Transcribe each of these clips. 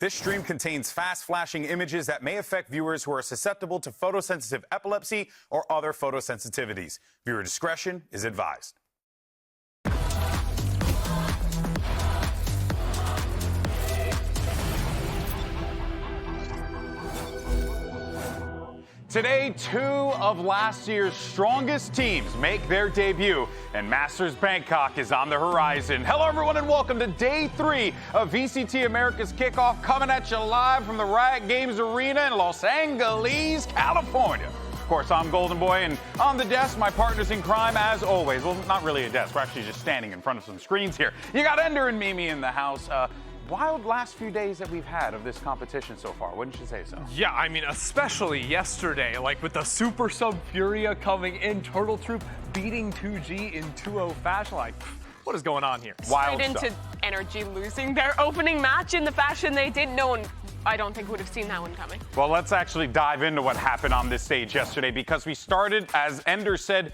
This stream contains fast flashing images that may affect viewers who are susceptible to photosensitive epilepsy or other photosensitivities. Viewer discretion is advised. Today, two of last year's strongest teams make their debut, and Masters Bangkok is on the horizon. Hello, everyone, and welcome to Day 3 of VCT Americas Kickoff, coming at you live from the Riot Games Arena in Los Angeles, California. Of course, I'm Golden Boy, and on the desk, my partners in crime, as always. Well, not really a desk. We're actually just standing in front of some screens here. You got Ender and Mimi in the house. Wild last few days that we've had of this competition so far, wouldn't you say so? Yeah, I mean, especially yesterday, like with the Super Sub Furia coming in, Turtle Troop beating 2G in 2-0 fashion. Like, what is going on here? Wild stuff. Straight into Energy losing their opening match in the fashion they did. No one, I don't think, would have seen that one coming. Well, let's actually dive into what happened on this stage yesterday, because we started, as Ender said,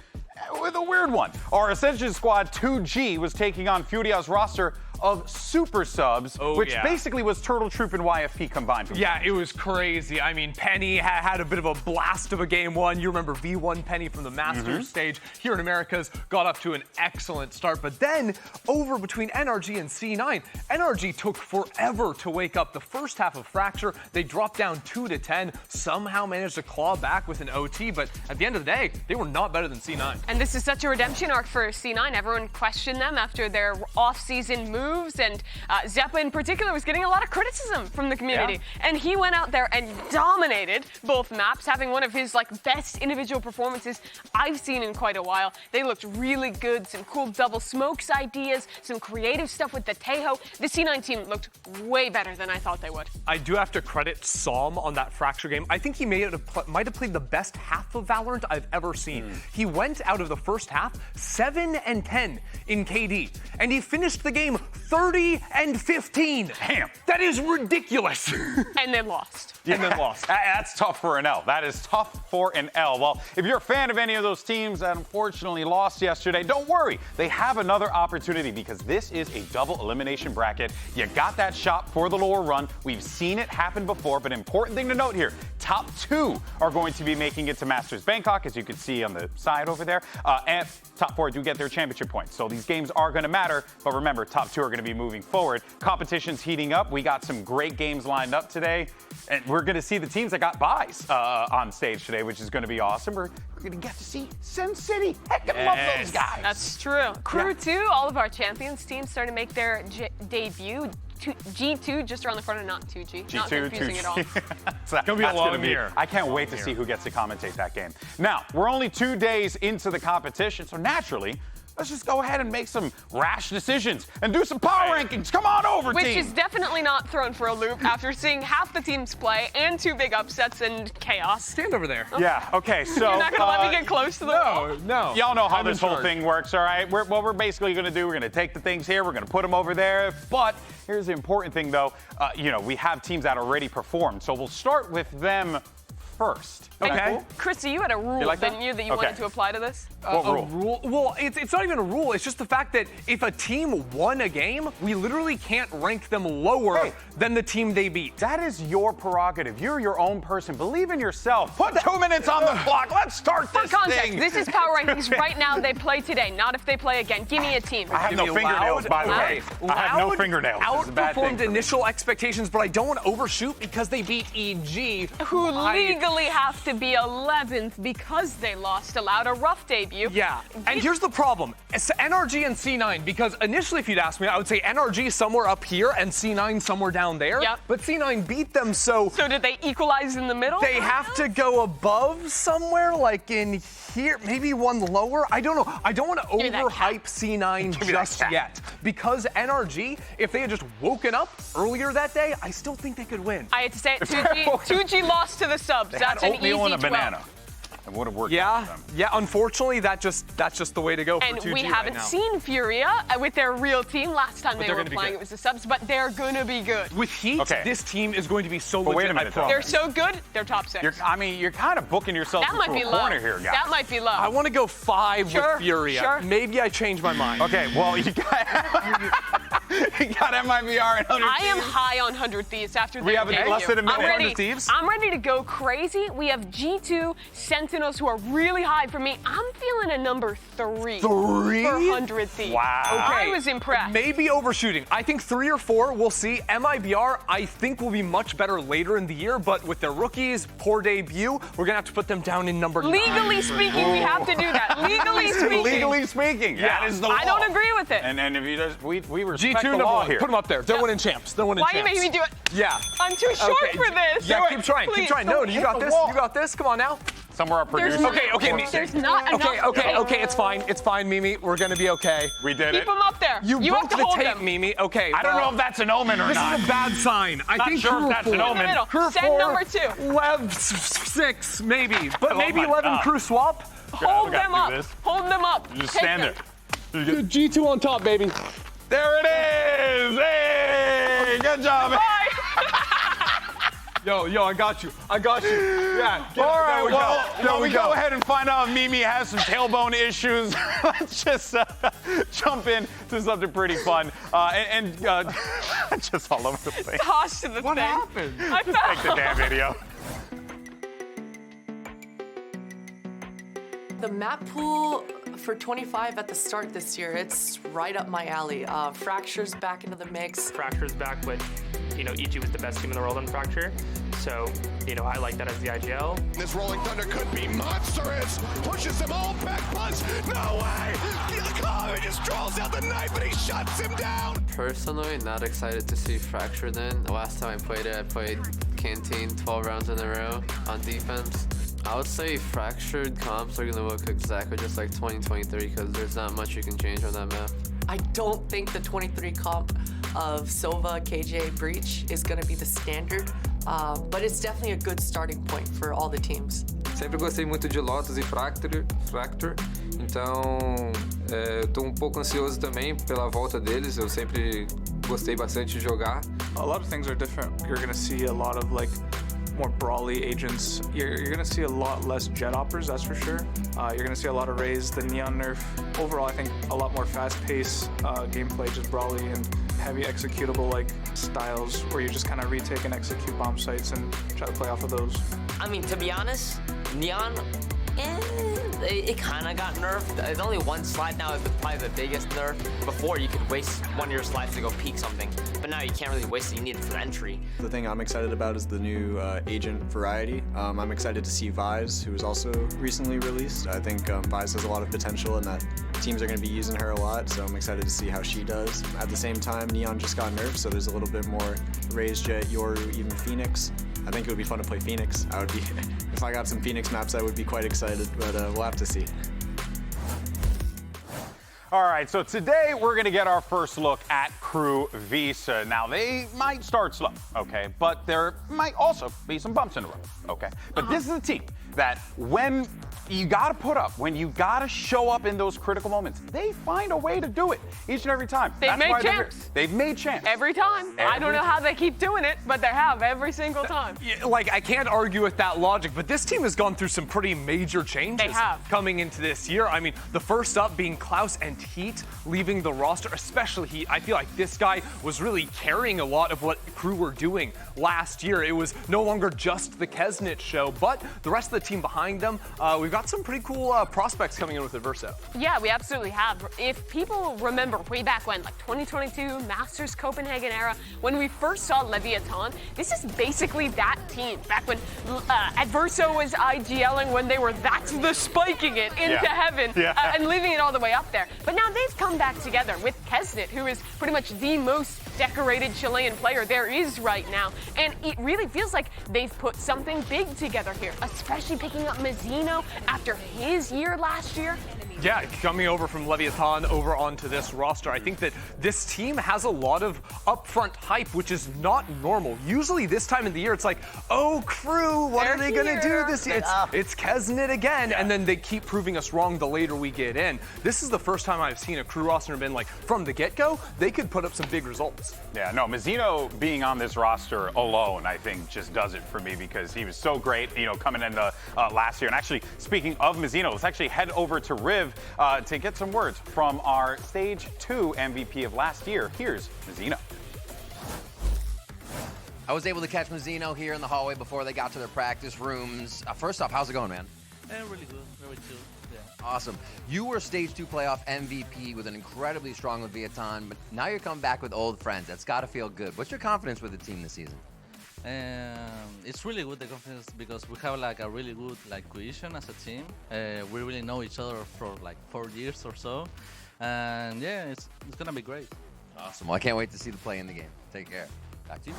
with a weird one. Our Ascension Squad 2G was taking on Furia's roster of super subs, which basically was Turtle Troop and YFP combined. Yeah, it was crazy. I mean, Penny had a bit of a blast of a game one. You remember V1 Penny from the Masters stage here in Americas got up to an excellent start, but then over between NRG and C9, NRG took forever to wake up. The first half of Fracture, they dropped down 2-10, somehow managed to claw back with an OT, but at the end of the day, they were not better than C9. And this is such a redemption arc for C9. Everyone questioned them after their off-season moves, and Zeppa in particular was getting a lot of criticism from the community. And he went out there and dominated both maps, having one of his best individual performances I've seen in quite a while. They looked really good, some cool double smokes ideas, some creative stuff with the Tejo. The C9 team looked way better than I thought they would. I do have to credit Psalm on that Fracture game. I think he might have played the best half of Valorant I've ever seen. He went out of the first half 7-10 in KD, and he finished the game 30-15. Damn. That is ridiculous. And then lost. And then lost. That's tough for an L. That is tough for an L. Well, if you're a fan of any of those teams that unfortunately lost yesterday, don't worry. They have another opportunity, because this is a double elimination bracket. You got that shot for the lower run. We've seen it happen before, but important thing to note here, top 2 are going to be making it to Masters Bangkok, as you can see on the side over there. And top 4 do get their championship points. So these games are going to matter, but remember, top 2 are going to be moving forward. Competition's heating up. We got some great games lined up today, and we're going to see the teams that got buys on stage today, which is going to be awesome. We're going to get to see Sin City. Heck, I love those guys. That's true. Crew 2, all of our champions teams starting to make their debut. G2 just around the front of not 2G. G2, not confusing 2G. at all. It's going to be a long year. I can't wait to see who gets to commentate that game. Now, we're only 2 days into the competition, so naturally, let's just go ahead and make some rash decisions and do some power rankings. Come on over, team. Which is definitely not thrown for a loop after seeing half the teams play and 2 big upsets and chaos. Stand over there. Yeah, okay, so... You're not going to let me get close to the wall? No. Y'all know how this whole thing works, all right? What we're basically going to do, we're going to take the things here, we're going to put them over there, but here's the important thing, though. We have teams that already performed, so we'll start with them first. Okay. Cool? Chrissy, you had a rule, didn't you, that you wanted to apply to this? What rule? A rule? Well, it's not even a rule. It's just the fact that if a team won a game, we literally can't rank them lower than the team they beat. That is your prerogative. You're your own person. Believe in yourself. Put 2 minutes on the clock. Let's start this For context, thing. this is power rankings right now. They play today, not if they play again. Give me a team. I have no fingernails, by the way. I have no fingernails. Outperformed initial expectations, but I don't want to overshoot because they beat EG. Who legally have to be 11th because they lost, allowed a rough debut. Yeah, and here's the problem. It's NRG and C9, because initially if you'd asked me, I would say NRG somewhere up here and C9 somewhere down there. Yep. But C9 beat them, so did they equalize in the middle? They have to go above somewhere, like in here, maybe one lower. I don't know. I don't want to overhype C9 just yet, because NRG, if they had just woken up earlier that day, I still think they could win. I had to say it, 2G lost to the subs. That's an easy 12. Banana. It would have worked. Yeah, unfortunately, that's just the way to go for 2G. And we haven't seen Furia with their real team. Last time they were playing, it was the subs, but they're going to be good. With Heat, this team is going to be so legit. Wait a minute, they're so good, they're top 6. You're kind of booking yourself into a corner here, guys. That might be low. I want to go 5 with Furia. Sure. Maybe I change my mind. Okay, well, you got... We got MIBR and 100 I am Thieves. high on 100 Thieves after We have game. less than a minute. I'm ready. 100 Thieves? I'm ready to go crazy. We have G2 Sentinels who are really high for me. I'm feeling a number 3. 3? For 100 Thieves. Wow. I was impressed. Maybe overshooting. I think 3 or 4, we'll see. MIBR, I think, will be much better later in the year, but with their rookies, poor debut, we're going to have to put them down in number 9. Legally speaking, we have to do that. Legally speaking. Legally speaking, that is the law. I don't agree with it. And if you just, we respect G2 the number law 1. here. Put them up there. They're winning champs. They're winning Why champs. you making me do it? Yeah. I'm too short Okay, for this. Yeah, Do keep it. trying. Please, Keep trying. No, don't you hit got the this. wall. You got this. Come on now. Somewhere our There's producer. not- Okay, There's not enough. Okay, it's fine. It's fine, Mimi. We're going to be okay. We did Keep it. them up there. You have broke to the hold tape, them. Mimi. Okay. I don't know if that's an omen or This not. is a bad sign. I Not think sure if crew that's an 4. omen. In the middle. Crew Send 4, number 2. Lev 6, maybe. But love maybe my 11 top. crew swap. Hold we gotta them do up. this. Hold them up. You just Take stand them. there. G2 on top, baby. There it is. Hey, good job. Bye. Yo, I got you. Yeah. All right, well, There we go ahead and find out if Mimi has some tailbone issues. Let's just jump in to something pretty fun. Just all over the place. Toss to the What thing. happened? I Take the fell. damn video. The map pool for 25 at the start this year, it's right up my alley. Fracture's back into the mix. Fracture's back with, EG was the best team in the world on Fracture. So, I like that as the IGL. This Rolling Thunder could be monstrous. Pushes them all back, punch. No way! He just draws out the knife, but he shuts him down. Personally, not excited to see Fracture then. The last time I played it, I played Canteen 12 rounds in a row on defense. I would say fractured comps are going to look exactly just like 2023 because there's not much you can change on that map. I don't think the 23 comp of Sova, KJ, Breach is going to be the standard, but it's definitely a good starting point for all the teams. Sempre gostei muito de Lotus e Fracture, então eu tô pouco ansioso também pela volta deles. Eu sempre gostei bastante de jogar. A lot of things are different. You're gonna see a lot of more brawly agents. You're gonna see a lot less jet oppers, that's for sure. You're gonna see a lot of Rays, the Neon nerf. Overall, I think a lot more fast-paced gameplay, just brawly and heavy executable styles where you just kind of retake and execute bomb sites and try to play off of those. I mean, to be honest, Neon, it kind of got nerfed. There's only one slide now is probably the biggest nerf. Before, you could waste one of your slides to go peek something, but now you can't really waste it. You need it for entry. The thing I'm excited about is the new agent variety. I'm excited to see Vise, who was also recently released. I think Vise has a lot of potential and that teams are going to be using her a lot, so I'm excited to see how she does. At the same time, Neon just got nerfed, so there's a little bit more Raze, Jet, Yoru, even Phoenix. I think it would be fun to play Phoenix. I would be, if I got some Phoenix maps, I would be quite excited, but we'll have to see. All right, so today we're going to get our first look at Crew Visa. Now, they might start slow, okay, but there might also be some bumps in the road, okay? But this is a team that when you got to put up, when you got to show up in those critical moments, they find a way to do it each and every time. They've That's made why champs. They've made champs. Every time. I don't know how they keep doing it, but they have every single time. I can't argue with that logic, but this team has gone through some pretty major changes They have. coming into this year. I mean, the first up being Klaus and Heat leaving the roster, especially Heat. I feel like this guy was really carrying a lot of what Crew were doing last year. It was no longer just the Kesnit show, but the rest of the team behind them. We've got some pretty cool prospects coming in with Adverso. Yeah, we absolutely have. If people remember way back when, 2022, Masters Copenhagen era, when we first saw Leviathan, this is basically that team. Back when Adverso was IGLing, when they were that's the spiking it into heaven and leaving it all the way up there. But now they've come back together with Kesnit, who is pretty much the most decorated Chilean player there is right now. And it really feels like they've put something big together here, especially picking up Mazzino after his year last year. Yeah, coming over from Leviathan over onto this roster, I think that this team has a lot of upfront hype, which is not normal. Usually this time of the year, it's like, oh, Crew, what are they going to do this year? It's Kesnit again, and then they keep proving us wrong the later we get in. This is the first time I've seen a Crew roster and been like, from the get-go, they could put up some big results. Yeah, no, Mazzino being on this roster alone, I think, just does it for me because he was so great, coming into last year. And actually, speaking of Mazzino, let's actually head over to Riv Riv to get some words from our Stage 2 MVP of last year. Here's Mazzino. I was able to catch Mazzino here in the hallway before they got to their practice rooms. First off, how's it going, man? Really good, very chill. Yeah. Awesome. You were Stage 2 playoff MVP with an incredibly strong Leviathan, but now you're coming back with old friends. That's got to feel good. What's your confidence with the team this season? It's really good, the confidence, because we have like a really good cohesion as a team. We really know each other for like 4 years or so, and yeah, it's gonna be great. Awesome. Well, I can't wait to see the play in the game. Take care. Back to you.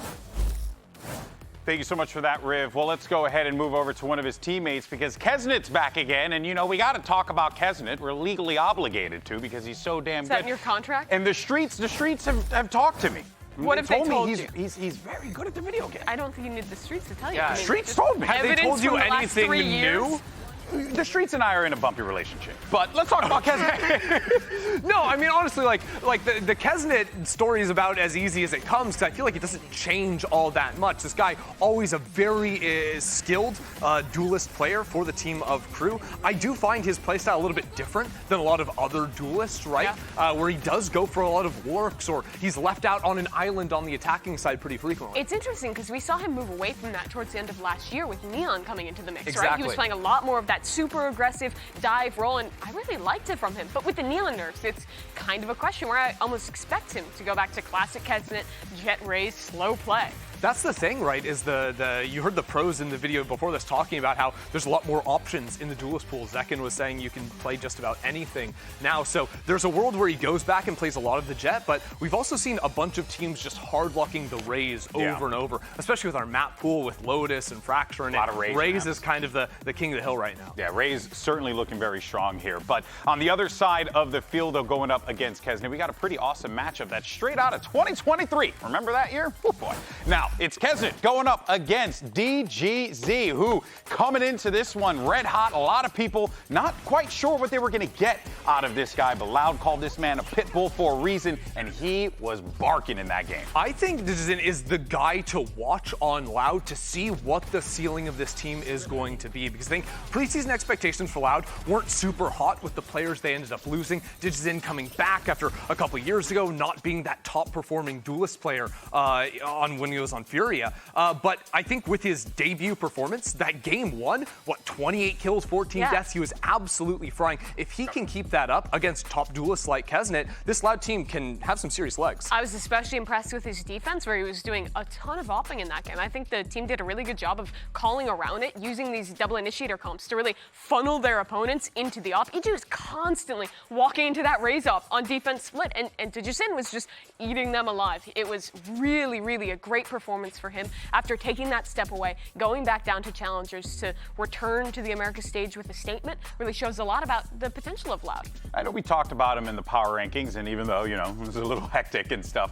Thank you so much for that, Riv. Well, let's go ahead and move over to one of his teammates because Kesnet's back again. And, you know, we got to talk about Kesnet. We're legally obligated to because he's so damn Is good. that in your contract? And the streets have talked to me. What if they told me you? He's very good at the video game. I don't think you need the streets to tell you. Yeah, I mean, streets told me. Have they told you anything new? The streets and I are in a bumpy relationship. But let's talk about Kesnet. No, I mean, honestly, like the Kesnet story is about as easy as it comes, because I feel like it doesn't change all that much. This guy, always a very skilled duelist player for the team of Crew. I do find his playstyle a little bit different than a lot of other duelists, right? Yeah. Where he does go for a lot of works, or he's left out on an island on the attacking side pretty frequently. It's interesting because we saw him move away from that towards the end of last year with Neon coming into the mix, right? Exactly. He was playing a lot more of that super aggressive dive role, and I really liked it from him. But with the Neon nerfs, it's kind of a question where I almost expect him to go back to classic Kesnet, jet raise, slow play. That's the thing, right, is you heard the pros in the video before this talking about how there's a lot more options in the duelist pool. Zekin was saying you can play just about anything now. So there's a world where he goes back and plays a lot of the jet, but we've also seen a bunch of teams just hard-lucking the Raze over and over, especially with our map pool with Lotus and Fracture. And a lot of Raze is kind of the king of the hill right now. Yeah, Raze certainly looking very strong here. But on the other side of the field, though, going up against Kesnet, we got a pretty awesome matchup that's straight out of 2023. Remember that year? Oh, boy. Now, it's Kesnet going up against DGZ, who coming into this one red hot. A lot of people not quite sure what they were going to get out of this guy, but Loud called this man a pit bull for a reason, and he was barking in that game. I think DGZ is the guy to watch on Loud to see what the ceiling of this team is going to be, because I think preseason expectations for Loud weren't super hot with the players they ended up losing. DGZ coming back after a couple years ago not being that top performing duelist player when he was on Furia. But I think with his debut performance, that game one, 28 kills, 14 deaths, he was absolutely frying. If he can keep that up against top duelists like Kesnet, this Loud team can have some serious legs. I was especially impressed with his defense, where he was doing a ton of opping in that game. I think the team did a really good job of calling around it, using these double initiator comps to really funnel their opponents into the op. EG was constantly walking into that raise op on defense split, and DGZ was just eating them alive. It was really, really a great performance for him after taking that step away, going back down to challengers to return to the Americas stage with a statement. Really shows a lot about the potential of Loud. I know we talked about him in the power rankings, and even though, you know, it was a little hectic and stuff,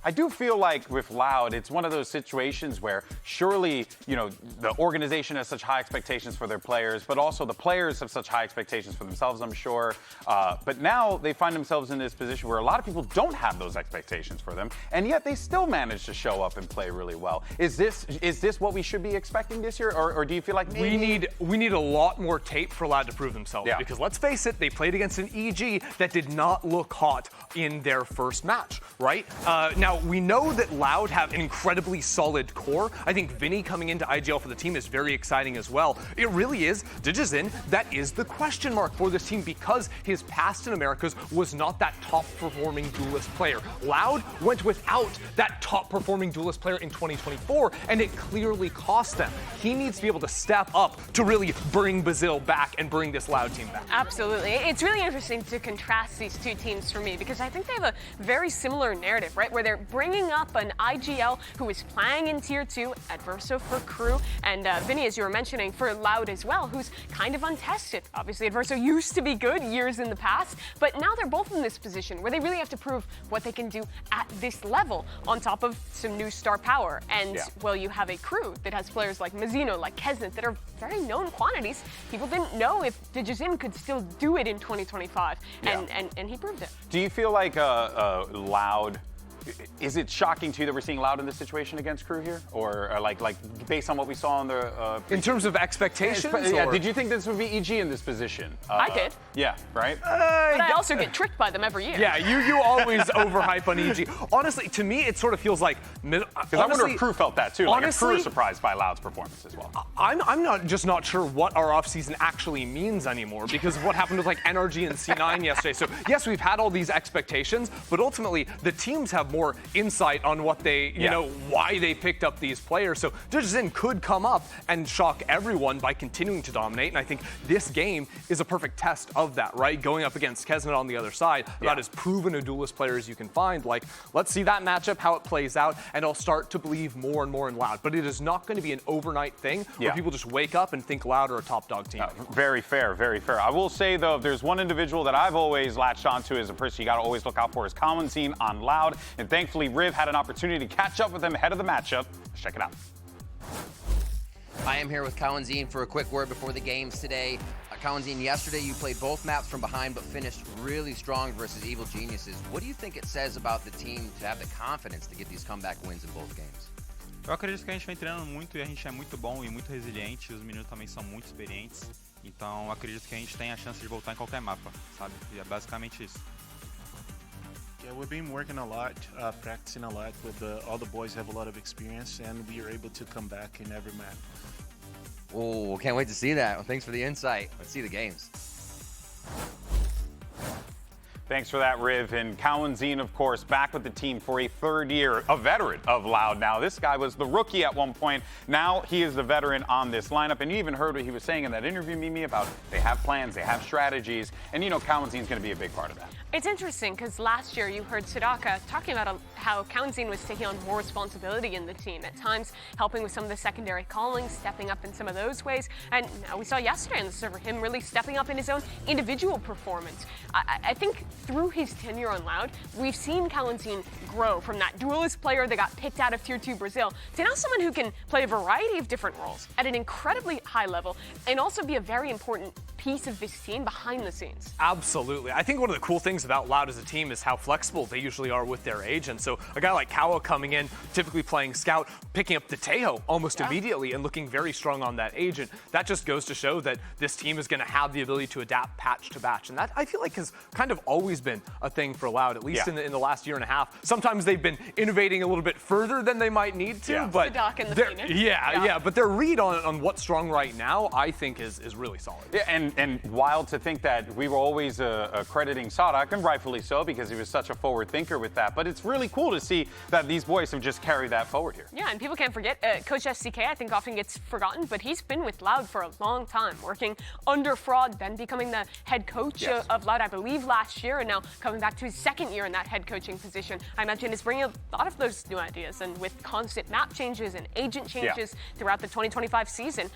I do feel like with Loud, it's one of those situations where surely, you know, the organization has such high expectations for their players, but also the players have such high expectations for themselves, I'm sure. But now they find themselves in this position where a lot of people don't have those expectations for them, and yet they still manage to show up and play really well. Is this what we should be expecting this year, or do you feel like maybe we need a lot more tape for Loud to prove themselves? Yeah. Because let's face it, they played against an EG that did not look hot in their first match, right? Now, we know that Loud have an incredibly solid core. I think Vinny coming into IGL for the team is very exciting as well. It really is DGZ that is the question mark for this team, because his past in Americas was not that top performing duelist player. Loud went without that top performing duelist player in 2024, and it clearly cost them. He needs to be able to step up to really bring Brazil back and bring this Loud team back. Absolutely. It's really interesting to contrast these two teams for me, because I think they have a very similar narrative, right? Where they're bringing up an IGL who is playing in Tier 2, Adverso for Crew, and Vinny, as you were mentioning, for Loud as well, who's kind of untested. Obviously, Adverso used to be good years in the past, but now they're both in this position where they really have to prove what they can do at this level on top of some new star power. And, well, you have a Crew that has players like Mazzino, like Kesnet, that are very known quantities. People didn't know if DGZ could still do it in 2025, and he proved it. Do you feel like Loud Is it shocking to you that we're seeing Loud in this situation against Crew here? Or like based on what we saw in the... in terms of expectations? Yeah, or? did you think this would be EG in this position? I did. Yeah, right? But I also get tricked by them every year. Yeah, you always overhype on EG. Honestly, to me, it sort of feels like... Because I wonder if Crew felt that too. Like honestly, Crew is surprised by Loud's performance as well. I'm not sure what our offseason actually means anymore because of what happened with like NRG and C9 yesterday. So yes, we've had all these expectations, but ultimately the teams have more insight on what they, you know, why they picked up these players. So Dujazin could come up and shock everyone by continuing to dominate. And I think this game is a perfect test of that, right? Going up against Kesnet on the other side, about as proven a duelist player as you can find. Like, let's see that matchup, how it plays out, and I'll start to believe more and more in Loud. But it is not going to be an overnight thing where people just wake up and think Loud are a top dog team. Very fair, very fair. I will say, though, if there's one individual that I've always latched onto as a person you got to always look out for is Kawanzin on Loud. And thankfully, Riv had an opportunity to catch up with him ahead of the matchup. Let's check it out. I am here with Kawanzin for a quick word before the games today. Kawanzin, yesterday you played both maps from behind but finished really strong versus Evil Geniuses. What do you think it says about the team to have the confidence to get these comeback wins in both games? Eu acredito que a gente vem treinando muito e a gente é muito bom e muito resiliente. Os meninos também são muito experientes. Então acredito que a gente tem a chance de voltar em qualquer mapa, sabe? E é basicamente isso. Yeah, we've been working a lot, practicing a lot with all the boys have a lot of experience and we are able to come back in every map. Oh, can't wait to see that. Well, thanks for the insight. Let's see the games. Thanks for that, Riv. And Kawanzin, of course, back with the team for a third year, a veteran of Loud now. This guy was the rookie at one point. Now he is the veteran on this lineup. And you even heard what he was saying in that interview, Mimi, about they have plans, they have strategies. And, you know, Kawanzin's going to be a big part of that. It's interesting because last year you heard Sudaka talking about how Kawanzin was taking on more responsibility in the team, at times helping with some of the secondary callings, stepping up in some of those ways. And now we saw yesterday on the server him really stepping up in his own individual performance. I think through his tenure on Loud, we've seen Kawanzin grow from that duelist player that got picked out of Tier 2 Brazil to now someone who can play a variety of different roles at an incredibly high level and also be a very important piece of this team behind the scenes. Absolutely. I think one of the cool things about Loud as a team is how flexible they usually are with their agents. So a guy like Kawa coming in, typically playing scout, picking up the Tejo almost immediately and looking very strong on that agent. That just goes to show that this team is going to have the ability to adapt patch to patch. And that, I feel like, has kind of always been a thing for Loud, at least in the last year and a half. Sometimes they've been innovating a little bit further than they might need to, but but their read on what's strong right now, I think, is really solid. Yeah, and wild to think that we were always crediting Sadak, and rightfully so, because he was such a forward thinker with that. But it's really cool to see that these boys have just carried that forward here. Yeah, and people can't forget, Coach SCK, I think often gets forgotten, but he's been with Loud for a long time, working under Fraud, then becoming the head coach of Loud, I believe, last year, and now coming back to his second year in that head coaching position. I imagine is bringing a lot of those new ideas, and with constant map changes and agent changes throughout the 2025 season,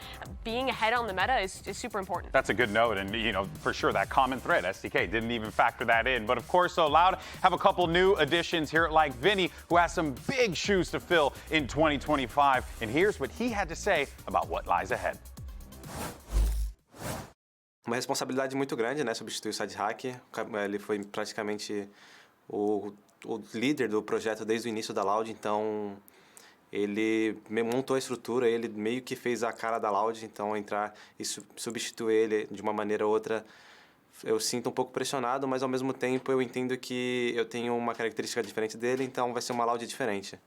being ahead on the meta is super important. That's a good note, and you know, for sure, that common thread, SDK didn't even factor that in. But of course, so Loud have a couple new additions here, like Vinny, who has some big shoes to fill in 2025. And here's what he had to say about what lies ahead. Uma responsabilidade muito grande, né, substituir o Sidehack. Ele foi praticamente o líder do projeto desde o início da Loud, então ele montou a estrutura, ele meio que fez a cara da Loud, então entrar e substituir ele de uma maneira ou outra, eu sinto um pouco pressionado, mas ao mesmo tempo eu entendo que eu tenho uma característica diferente dele, então vai ser uma Loud diferente.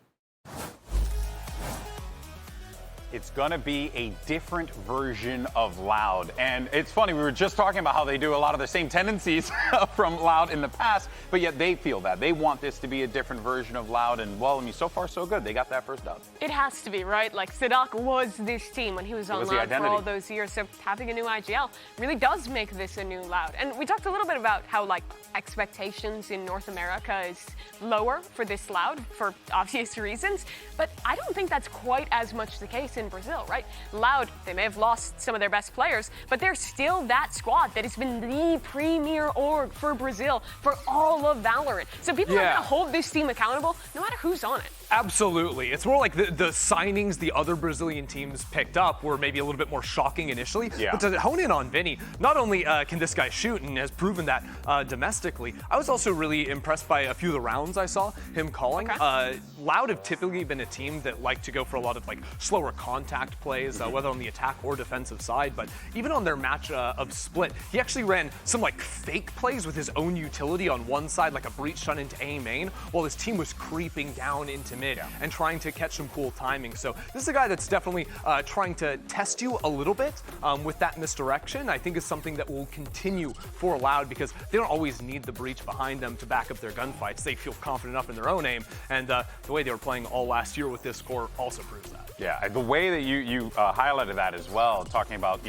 It's going to be a different version of Loud. And it's funny, we were just talking about how they do a lot of the same tendencies from Loud in the past, but yet they feel that. They want this to be a different version of Loud, and well, I mean, so far so good. They got that first dub. It has to be, right? Like, Sadak was this team when he was on Loud for all those years, so having a new IGL really does make this a new Loud. And we talked a little bit about how, like, expectations in North America is lower for this Loud for obvious reasons, but I don't think that's quite as much the case in Brazil, right? Loud, they may have lost some of their best players, but they're still that squad that has been the premier org for Brazil for all of Valorant. So people are going to hold this team accountable no matter who's on it. Absolutely. It's more like the signings the other Brazilian teams picked up were maybe a little bit more shocking initially. Yeah. But to hone in on Vinny, not only can this guy shoot and has proven that domestically, I was also really impressed by a few of the rounds I saw him calling. Okay. Loud have typically been a team that like to go for a lot of like slower contact plays, whether on the attack or defensive side. But even on their match of Split, he actually ran some like fake plays with his own utility on one side, like a breach shot into A main, while his team was creeping down into mid and trying to catch some cool timing. So this is a guy that's definitely trying to test you a little bit with that misdirection. I think is something that will continue for Loud because they don't always need the breach behind them to back up their gunfights. They feel confident enough in their own aim, and the way they were playing all last year with this core also proves that. Yeah, the way that you highlighted that as well, talking about,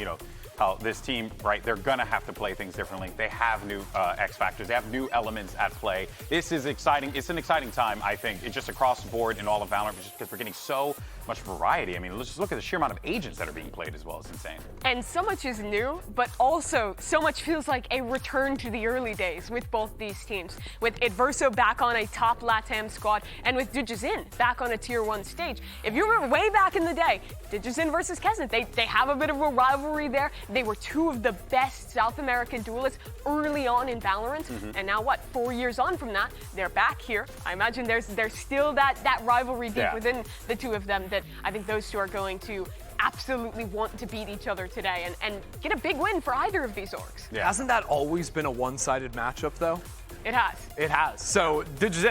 how this team, right, they're going to have to play things differently. They have new X factors. They have new elements at play. This is exciting. It's an exciting time, I think. It's just across the board in all of Valorant, just because we're getting so much variety. I mean, let's just look at the sheer amount of agents that are being played as well. It's insane. And so much is new, but also so much feels like a return to the early days with both these teams. With Adverso back on a top LATAM squad, and with Digizin back on a tier 1 stage. If you remember way back in the day, Digizin versus Kesnet, they have a bit of a rivalry there. They were two of the best South American duelists early on in Valorant. And now what, 4 years on from that, they're back here. I imagine there's still that rivalry deep within the two of them that I think those two are going to absolutely want to beat each other today and get a big win for either of these orgs. Yeah. Hasn't that always been a one-sided matchup, though? It has. It has. So,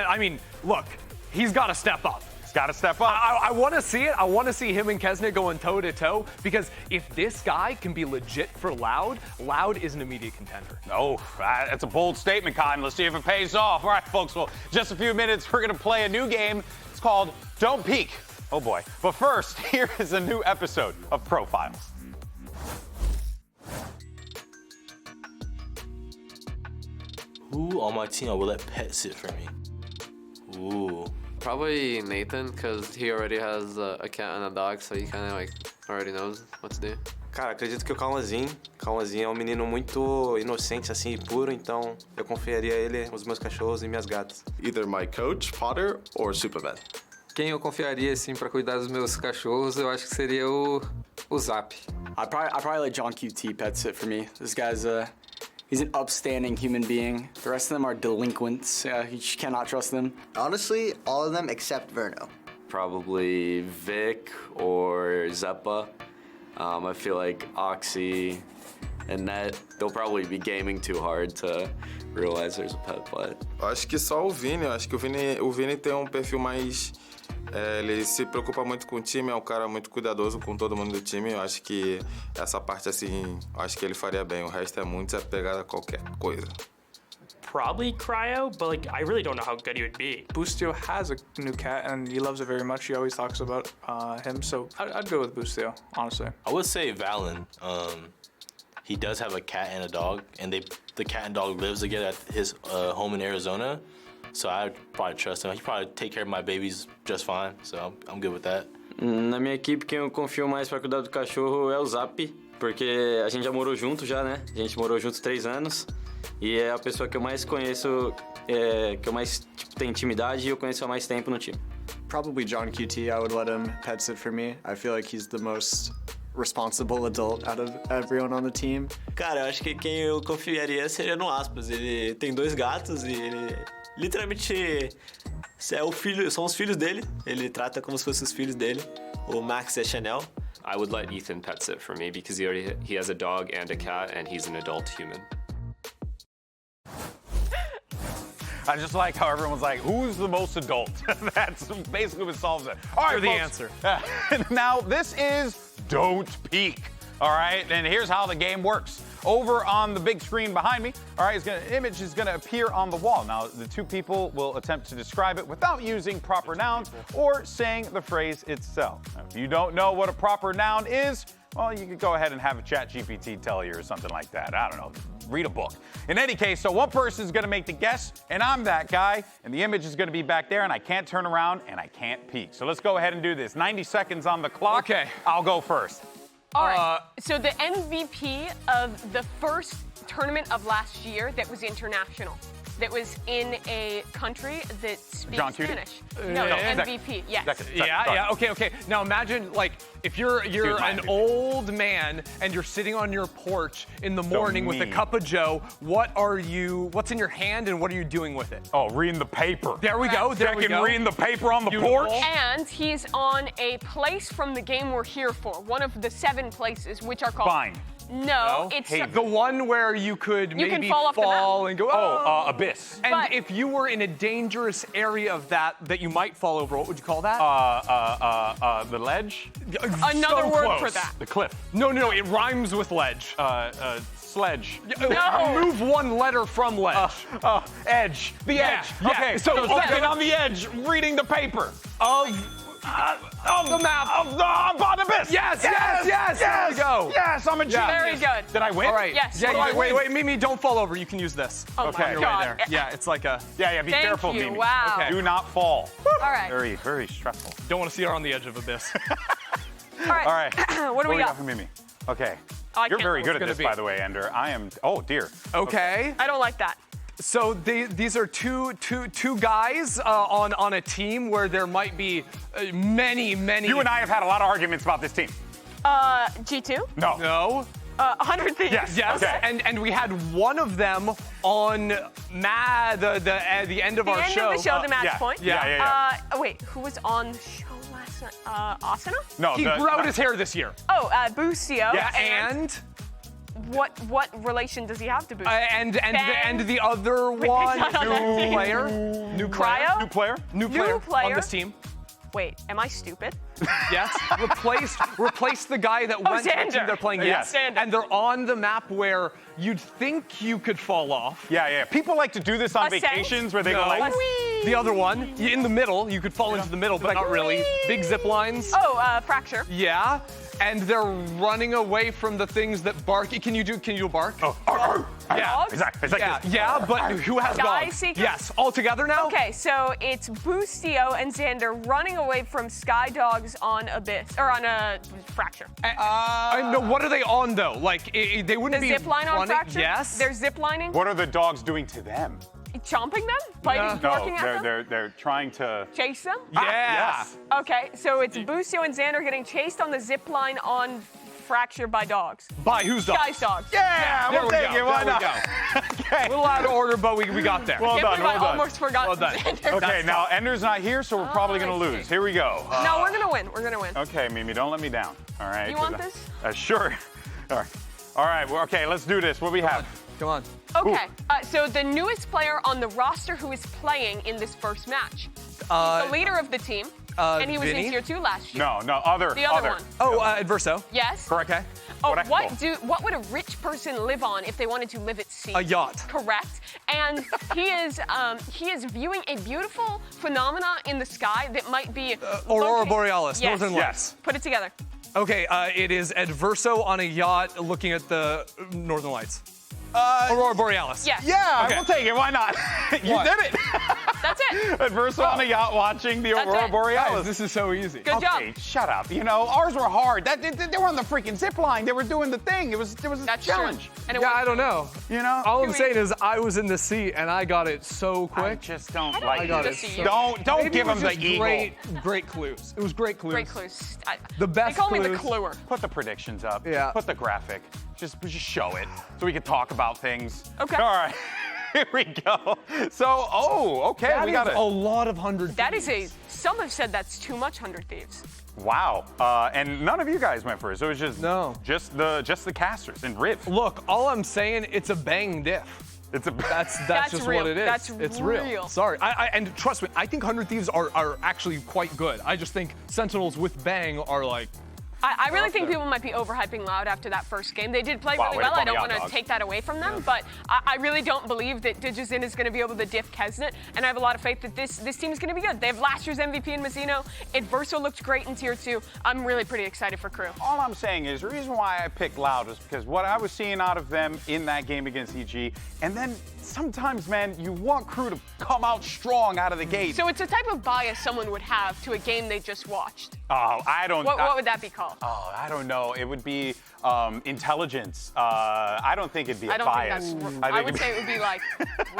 I mean, look, he's got to step up. He's got to step up. I want to see it. I want to see him and Kesnet going toe-to-toe, because if this guy can be legit for Loud, Loud is an immediate contender. Oh, that's a bold statement, Cotton. Let's see if it pays off. All right, folks, well, just a few minutes, we're going to play a new game. It's called Don't Peek. Oh boy. But first, here is a new episode of Profiles. Who on my team I would let pet sit for me? Ooh. Probably Nathan, because he already has a cat and a dog, so he kind of like already knows what to do. Cara, acredito que o Cauãzinho é um menino muito inocente, assim, e puro, então eu confiaria ele, os meus cachorros e minhas gatas. Either my coach, Potter, or Superman. Quem eu confiaria, assim, pra cuidar dos meus cachorros, eu acho que seria o Zap. I'd probably let John QT pet sit for me. This guy's he's an upstanding human being. The rest of them are delinquents. You just cannot trust them. Honestly, all of them except Verno. Probably Vic or Zeppa. I feel like Oxy and Net, they'll probably be gaming too hard to realize there's a pet play. Acho que só o Vini. Acho que o Vini tem um perfil mais... ele se preocupa muito com o time, é um cara muito cuidadoso com todo mundo do time. Eu acho que essa parte, assim, acho que ele faria bem. O resto é muito pegada a qualquer coisa. Probably Cryo, but like I really don't know how good he would be. Boostio has a new cat and he loves it very much. He always talks about him, so I'd go with Boostio, honestly. I would say Valen. He does have a cat and a dog, and the cat and dog lives together at his home in Arizona. So I'd probably trust him. He'd probably take care of my babies just fine, so I'm good with that. Na minha equipe, quem eu confio mais pra cuidar do cachorro é o Zap, porque a gente já morou junto já, né? A gente morou junto 3 anos. E é a pessoa que eu mais conheço, que eu mais tenho intimidade e eu conheço há mais tempo no time. Probably John QT. I would let him pet sit for me. I feel like he's the most responsible adult out of everyone on the team. Cara, eu acho que quem eu confiaria seria no Aspas. Ele tem 2 gatos e ele literalmente são os filhos dele. Ele trata como se fossem os filhos dele. O Max e a Chanel. I would let Ethan pet sit for me because he has a dog and a cat and he's an adult human. I just like how everyone's like, who's the most adult? That's basically what solves it. All right, You're the folks. answer. Now, this is Don't Peek. All right, and here's how the game works. Over on the big screen behind me, all right, image is gonna appear on the wall. Now, the two people will attempt to describe it without using proper nouns or saying the phrase itself. Now, if you don't know what a proper noun is, well, you could go ahead and have a ChatGPT tell you or something like that. I don't know, read a book. In any case, so one person is gonna make the guess, and I'm that guy, and the image is gonna be back there, and I can't turn around, and I can't peek. So let's go ahead and do this. 90 seconds on the clock. Okay. I'll go first. All right, so the MVP of the first tournament of last year that was international, that was in a country that speaks John Cutie? Spanish. No, MVP. Yes. Yeah. Okay. Now imagine, like, if you're an old man and you're sitting on your porch in the morning with a cup of Joe. What's in your hand and what are you doing with it? Oh, reading the paper. There we go. Reading the paper on the porch. And he's on a place from the game we're here for. One of the 7 places, which are called. Fine. No, it's the one where you could You can maybe fall off the map. and go. Abyss. And But- if you were in a dangerous area of that you might fall over, what would you call that? The ledge. Another word close. for that. The cliff. No, it rhymes with ledge. Sledge. No. Move one letter from ledge. Edge. The edge. Yeah. Okay. So walking on the edge, reading the paper. Of the map. Of the abyss. Yes. There we go. Yes, I'm a genius. Very good. Did I win? All right. Yes. Yeah, wait, Mimi, don't fall over. You can use this. Oh Okay. my You're God. right there. Yeah, it's like a. Yeah, be Thank careful, you. Mimi. Wow. Okay. Do not fall. All right. Very, very stressful. Don't want to see her on the edge of abyss. All right. All right. What do we got? for Mimi? Okay. I You're can't- very good at gonna this, be? by the way, Ender. I am. Oh dear. Okay. I don't like that. So these are two guys on a team where there might be many. You and I have had a lot of arguments about this team. G2? No. 100 Thieves. Yes. Okay. And we had one of them on the end of our show. The end of the show, the match yeah. point. Yeah. Wait, who was on the show last night? Asuna? No, He grew out his hair this year. Oh, Busio. Yes. And what relation does he have to Busio? and Ben? the other one, not on that team. new Cryo? New player. new player on this team. Wait, am I stupid? Yes, replace the guy that went to the team Xander. they're playing. Yes. Xander. And they're on the map where you'd think you could fall off. Yeah. People like to do this on Ascent? vacations where they go No. like. The other one, in the middle, you could fall into the middle, but not really. Big zip lines. Oh, Fracture. Yeah, and they're running away from the things that bark. Can you do a bark? Oh. Yeah. Dogs? Exactly. Yeah, but who has Sky dogs? Seeker? Yes, all together now? Okay, so it's Busio and Xander running away from Sky Dogs on Abyss, or on a Fracture. No, what are they on though? Like, they The wouldn't be zip line on running. Fracture? Yes. They're zip lining? What are the dogs doing to them? Chomping them? Biting, barking at them? they're trying to. Chase them? Yeah. Yes. Okay, so it's Busio and Xander getting chased on the zip line on Fracture by dogs. By whose dogs? Sky's dogs. Yeah, There we'll we take go. it. Why There not? we go. Okay. A little out of order, but we got there. Well Can't done. believe I Well done. almost forgot Well done. Xander. Okay, now Ender's not here, so we're probably gonna I see. lose. Here we go. No, we're gonna win. We're gonna win. Okay, Mimi, don't let me down. All right. You want this? Sure. All right. Well, okay, let's do this. What do we have? Come on. Okay, so the newest player on the roster who is playing in this first match. He's the leader of the team, and he was Vinny? in Tier 2 last year. No, other. The other one. Oh, Adverso. Yes? Correct. Okay. Oh, Correcto. what would a rich person live on if they wanted to live at sea? A yacht. Correct. And he is viewing a beautiful phenomena in the sky that might be Aurora Borealis, Yes. Northern Lights. Put it together. Okay, it is Adverso on a yacht looking at the Northern Lights. Aurora Borealis. Yes. Yeah, Okay. we'll take it. Why not? You What? did it. That's it. Adverso on a yacht watching the That's Aurora it. Borealis. Guys, this is so easy. Good job. Okay, shut up. You know, ours were hard. They were on the freaking zip line. They were doing the thing. It was a That's challenge. true. And it Yeah, was- I don't know. You know? All I'm Too saying easy. is I was in the seat and I got it so I quick. just don't don't like think got the it. sea- Don't Maybe give it them was the just eagle. great clues. It was great clues. Great clues. The best They call me the clues. cluer. Put the predictions up. Yeah. Put the graphic. Just show it so we can talk about things. Okay. All right. Here we go. So, okay, That we is got it. a lot of 100. That is some have said that's too much 100 Thieves. Wow. And none of you guys went for it. So it was just No. just the casters and Riv. Look, all I'm saying, it's a bang diff. It's a That's just real. what it is. That's it's real. Sorry. And trust me, I think 100 Thieves are actually quite good. I just think Sentinels with bang are like. I really think people might be overhyping Loud after that first game. They did play Wow, really way to well. I call me don't out, want to dog. take that away from them, but I really don't believe that Digizin is going to be able to diff Kesnet, and I have a lot of faith that this team is going to be good. They have last year's MVP in Mazzino. Adverso looked great in Tier 2. I'm really pretty excited for Crew. All I'm saying is the reason why I picked Loud is because what I was seeing out of them in that game against EG, and then sometimes, man, you want Crew to come out strong out of the gate. So it's a type of bias someone would have to a game they just watched. Oh, I don't. What would that be called? Oh, I don't know. It would be intelligence. I don't think it'd be a I don't bias. think that's. I would say it would be like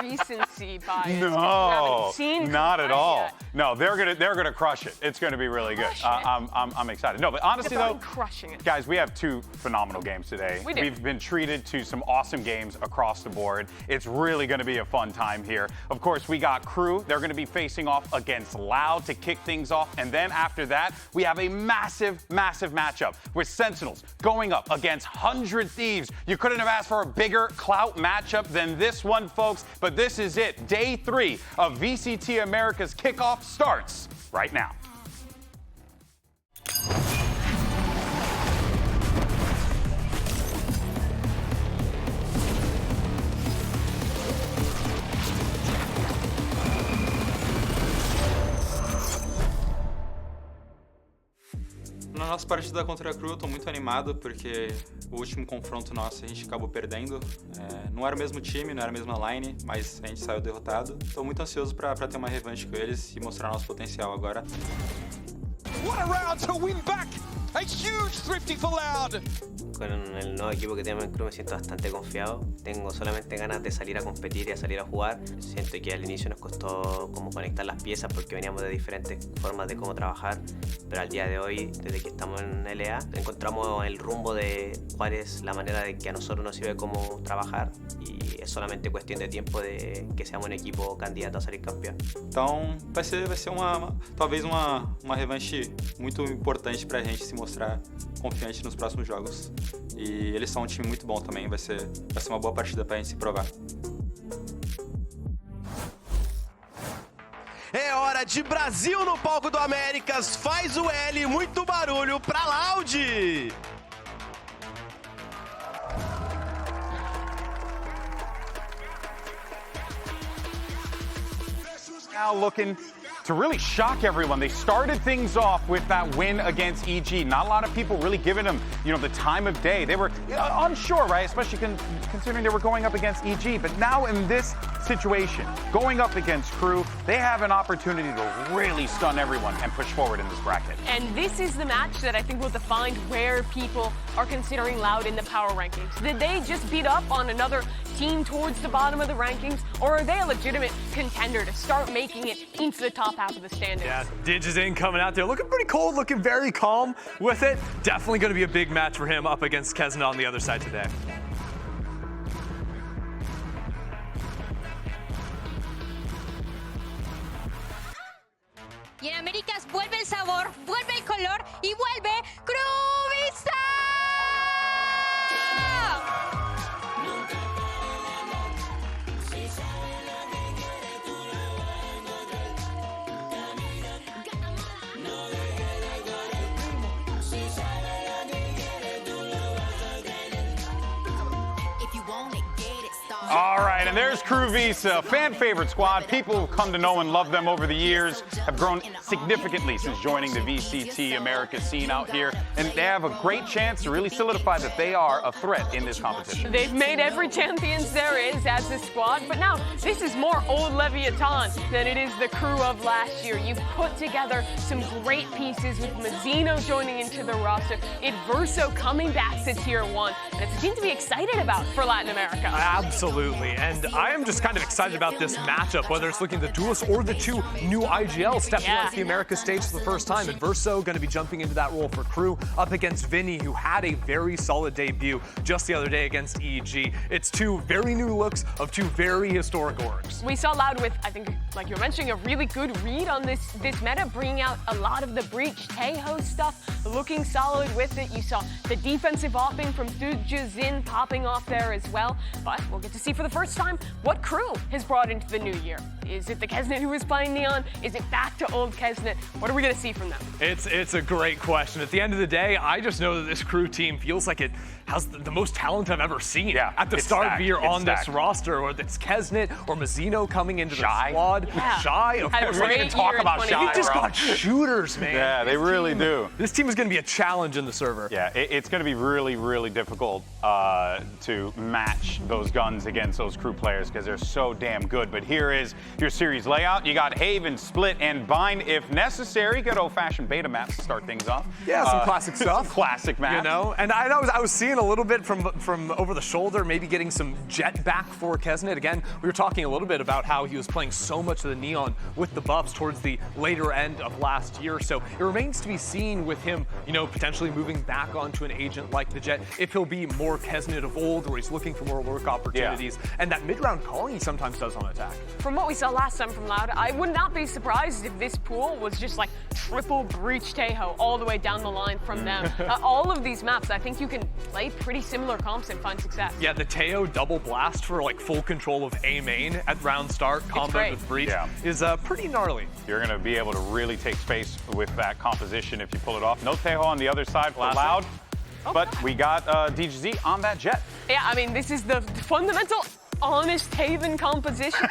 recency. see by No, not at all. Yet. No, they're gonna crush it. It's gonna be really good. I'm excited. No, but honestly though, crushing it. guys, we have two phenomenal games today. We do. We've been treated to some awesome games across the board. It's really gonna be a fun time here. Of course, we got Crew. They're gonna be facing off against Loud to kick things off, and then after that, we have a massive matchup with Sentinels going up against 100 Thieves. You couldn't have asked for a bigger clout matchup than this one, folks, but this is it. Day 3 of VCT Americas Kickoff starts right now. Na nossa partida contra a Crew, eu tô muito animado porque o último confronto nosso a gente acabou perdendo. Não era o mesmo time, não era a mesma line, mas a gente saiu derrotado. Tô muito ansioso pra ter uma revanche com eles e mostrar nosso potencial agora. What a round to win back! A huge thrifty for Loud! Con el nuevo equipo que tenemos en Crew me siento bastante confiado. Tengo solamente ganas de salir a competir y a salir a jugar. Siento que al inicio nos costó como conectar las piezas porque veníamos de diferentes formas de cómo trabajar. Pero al día de hoy, desde que estamos en LA, encontramos el rumbo de cuál es la manera de que a nosotros nos sirve cómo trabajar. Y es solamente cuestión de tiempo de que seamos un equipo candidato a salir campeão. Então vai ser talvez uma revanche muito importante pra gente se mostrar confiante nos próximos jogos. E eles são um time muito bom também, vai ser uma boa partida pra gente se provar. É hora de Brasil no palco do Américas, faz o L, muito barulho pra Loud! Now looking to really shock everyone. They started things off with that win against EG. Not a lot of people really giving them, the time of day. They were unsure, right? Especially considering they were going up against EG. But now in this situation, going up against Crew, they have an opportunity to really stun everyone and push forward in this bracket. And this is the match that I think will define where people are considering Loud in the power rankings. Did they just beat up on another team towards the bottom of the rankings, or are they a legitimate contender to start making it into the top half of the standings? Yeah, Digizin coming out there looking pretty cold, looking very calm with it. Definitely going to be a big match for him up against Kezna on the other side today. Y en Américas vuelve el sabor, vuelve el color y vuelve VCT. All right, and there's Crew Visa, fan favorite squad. People who've come to know and love them over the years, have grown significantly since joining the VCT Americas scene out here, and they have a great chance to really solidify that they are a threat in this competition. They've made every champions there is as a squad, but now this is more old Leviathan than it is the Crew of last year. You've put together some great pieces with Mazzino joining into the roster, Idverso coming back to Tier 1, and it's a team to be excited about for Latin America. Absolutely, and I am just kind of excited about this matchup, whether it's looking at the duelists or the two new IGLs stepping onto the Americas stage for the first time. Idverso going to be jumping into that role for Crew up against Vinny, who had a very solid debut just the other day against EG. It's two very new looks of two very historic orgs. We saw Loud with, I think, like you were mentioning, a really good read on this meta, bringing out a lot of the Breach Tejo stuff, looking solid with it. You saw the defensive offing from Digizin popping off there as well, but we'll get to see for the first time what Crew has brought into the new year. Is it the Kesnet who is playing Neon? Is it back to old Kesnet? What are we going to see from them? It's a great question. At the end of the day, I just know that this Crew team feels like it has the most talent I've ever seen at the start of the year on this roster, whether it's Kesnet or Mazzino coming into the squad. Yeah. Shy, of course. We can talk about Shy. They just got shooters, man. Yeah, they really do. This team is going to be a challenge in the server. Yeah, it's going to be really, really difficult to match those guns against those Crew players because they're so damn good. But here is your series layout. You got Haven, Split, and Bind if necessary. Good old-fashioned beta maps to start things off. Yeah, some classic stuff. Some classic maps. You know, and I was seeing a little bit from over the shoulder, maybe getting some jet back for Kesnet. Again, we were talking a little bit about how he was playing so much of the Neon with the buffs towards the later end of last year. So it remains to be seen with him, you know, potentially moving back onto an agent like the Jet, if he'll be more Kesnet of old, where he's looking for more work opportunities. Yeah. And that mid-round calling he sometimes does on attack. From what we saw last time from Loud, I would not be surprised if this pool was just like triple breach Tejo all the way down the line from them. All of these maps, I think you can play pretty similar comps and find success. Yeah, the Tejo double blast for like full control of A main at round start, comboed with breach, is pretty gnarly. You're going to be able to really take space with that composition if you pull it off. No Tejo on the other side for Loud, but we got DGZ on that Jet. Yeah, I mean, this is the fundamental honest Haven composition.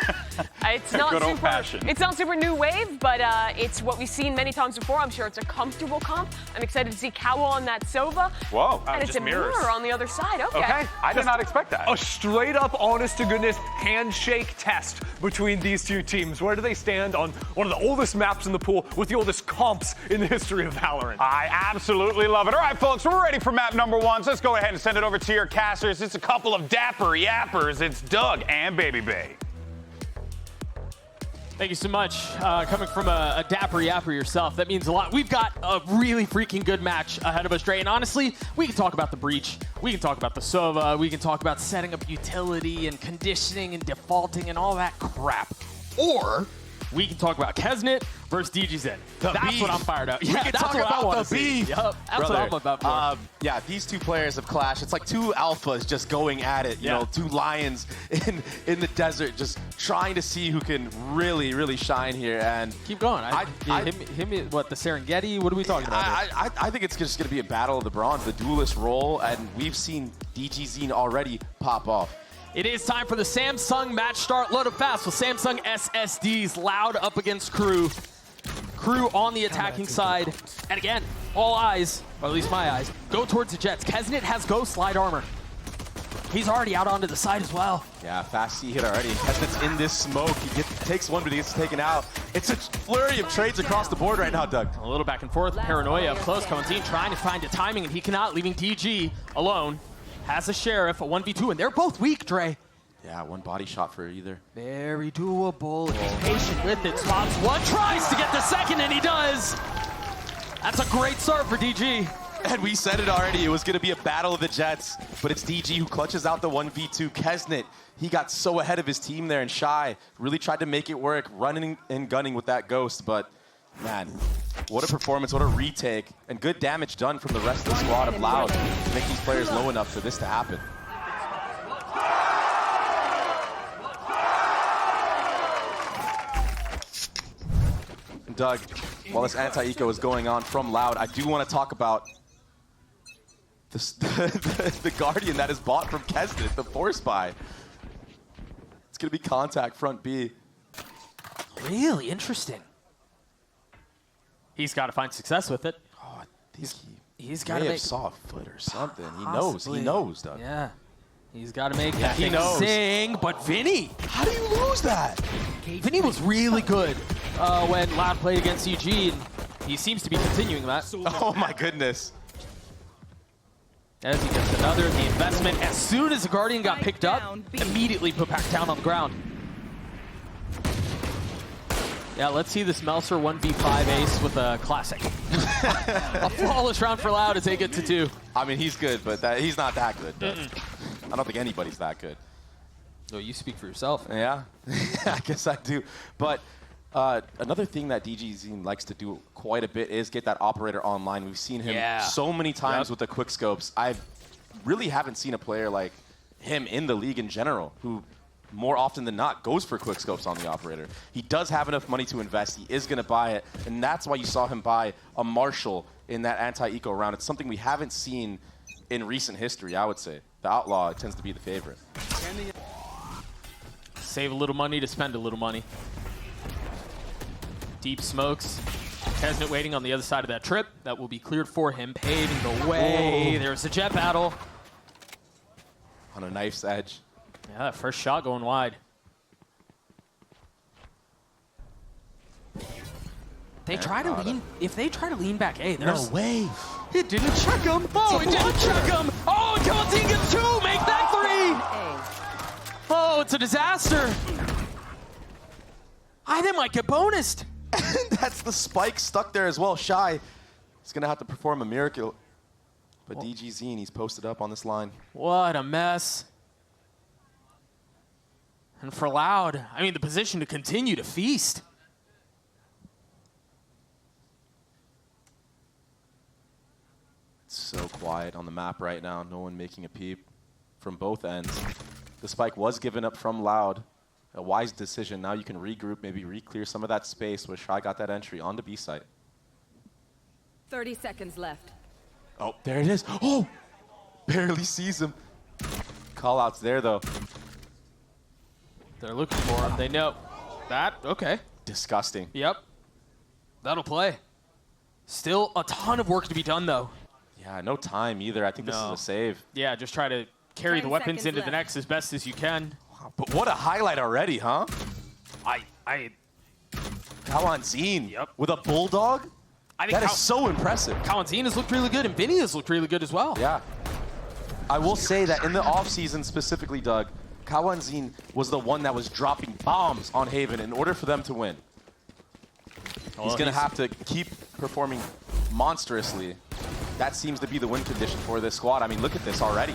It's not good super. It's not super new wave, but it's what we've seen many times before. I'm sure it's a comfortable comp. I'm excited to see Kawa on that Sova. Whoa! And it's a mirror on the other side. Okay. I did not expect that. A straight up, honest to goodness handshake test between these two teams. Where do they stand on one of the oldest maps in the pool with the oldest comps in the history of Valorant? I absolutely love it. All right, folks, we're ready for map number 1. So let's go ahead and send it over to your casters. It's a couple of dapper yappers. It's Doug and Baby Bay. Thank you so much. Coming from a dapper yapper yourself, that means a lot. We've got a really freaking good match ahead of us, Dre. And honestly, we can talk about the breach. We can talk about the Sova. We can talk about setting up utility and conditioning and defaulting and all that crap. Or we can talk about Kesnet versus DGZ. That's what I'm fired up. Yeah, we can talk about the beef. Yep, that's what I'm about for. Yeah, these two players have clashed. It's like two alphas just going at it. You know, two lions in the desert, just trying to see who can really, really shine here. And keep going. What, the Serengeti? What are we talking about? I think it's just going to be a battle of the bronze, the duelist role, and we've seen DGZ already pop off. It is time for the Samsung match start. Load up fast with Samsung SSDs. Loud up against Crew. Crew on the attacking side. And again, all eyes, or at least my eyes, go towards the Jets. Kesnet has Ghost Slide Armor. He's already out onto the side as well. Yeah, fast C hit already. Kesnet's in this smoke. He takes one, but he gets taken out. It's a flurry of trades across the board right now, Doug. A little back and forth. Paranoia up close. Cohenteen trying to find the timing, and he cannot, leaving DG alone. Has a Sheriff, a 1v2, and they're both weak, Dre. Yeah, one body shot for either. Very doable. He's patient with it. Swabs one, tries to get the second, and he does. That's a great start for DG. And we said it already, it was going to be a battle of the Jets, but it's DG who clutches out the 1v2. Kesnet, he got so ahead of his team there, and Shy really tried to make it work, running and gunning with that Ghost, but man, what a performance, what a retake, and good damage done from the rest of the squad of Loud to make these players low enough for this to happen. And Doug, while this anti-eco is going on from Loud, I do want to talk about the Guardian that is bought from Kesnet, the Force Buy. It's going to be contact front B. Really interesting. He's got to find success with it. Oh, I think he's got to make saw a foot or something. Possibly. He knows, Doug. Yeah. He's got to make that thing sing. But Vinny, how do you lose that? Vinny was really good when Loud played against EG, and he seems to be continuing that. Oh my goodness. As he gets another, the investment, as soon as the Guardian got picked up, immediately put back down on the ground. Yeah, let's see this Melser 1v5 ace with a classic. A flawless round for Loud as they get to 2. I mean, he's good, but he's not that good. I don't think anybody's that good. No, you speak for yourself. Yeah, I guess I do. But another thing that DGZ likes to do quite a bit is get that operator online. We've seen him so many times with the quick scopes. I really haven't seen a player like him in the league in general who more often than not goes for quick scopes on the operator. He does have enough money to invest. He is going to buy it, and that's why you saw him buy a Marshall in that anti-eco round. It's something we haven't seen in recent history, I would say. The Outlaw tends to be the favorite. Save a little money to spend a little money. Deep smokes. Kesnet waiting on the other side of that trip. That will be cleared for him, paving the way. There's the jet battle. On a knife's edge. Yeah, first shot going wide. they try to lean back A, there's No way. It didn't check him. Oh, it didn't check him. Oh, Cavantine gets 2. Make that 3. Oh, it's a disaster. They might get bonused. That's the spike stuck there as well. Shy is going to have to perform a miracle. But DG Zine, he's posted up on this line. What a mess. And for Loud, I mean, the position to continue to feast. It's so quiet on the map right now. No one making a peep from both ends. The spike was given up from Loud. A wise decision. Now you can regroup, maybe re-clear some of that space where Shy got that entry onto B site. 30 seconds left. Oh, there it is. Oh, barely sees him. Call-outs there, though. They're looking for him. They know that. Okay. Disgusting. Yep. That'll play. Still a ton of work to be done, though. Yeah, no time either. I think this is a save. Yeah, just try to carry the weapons into the next as best as you can. Wow, but what a highlight already, huh? Cavantine with a bulldog? I think that is so impressive. Cavantine has looked really good, and Vinny has looked really good as well. Yeah. I will say that in the offseason specifically, Doug, Cavantine was the one that was dropping bombs on Haven in order for them to win. He's going to have to keep performing monstrously. That seems to be the win condition for this squad. I mean, look at this already.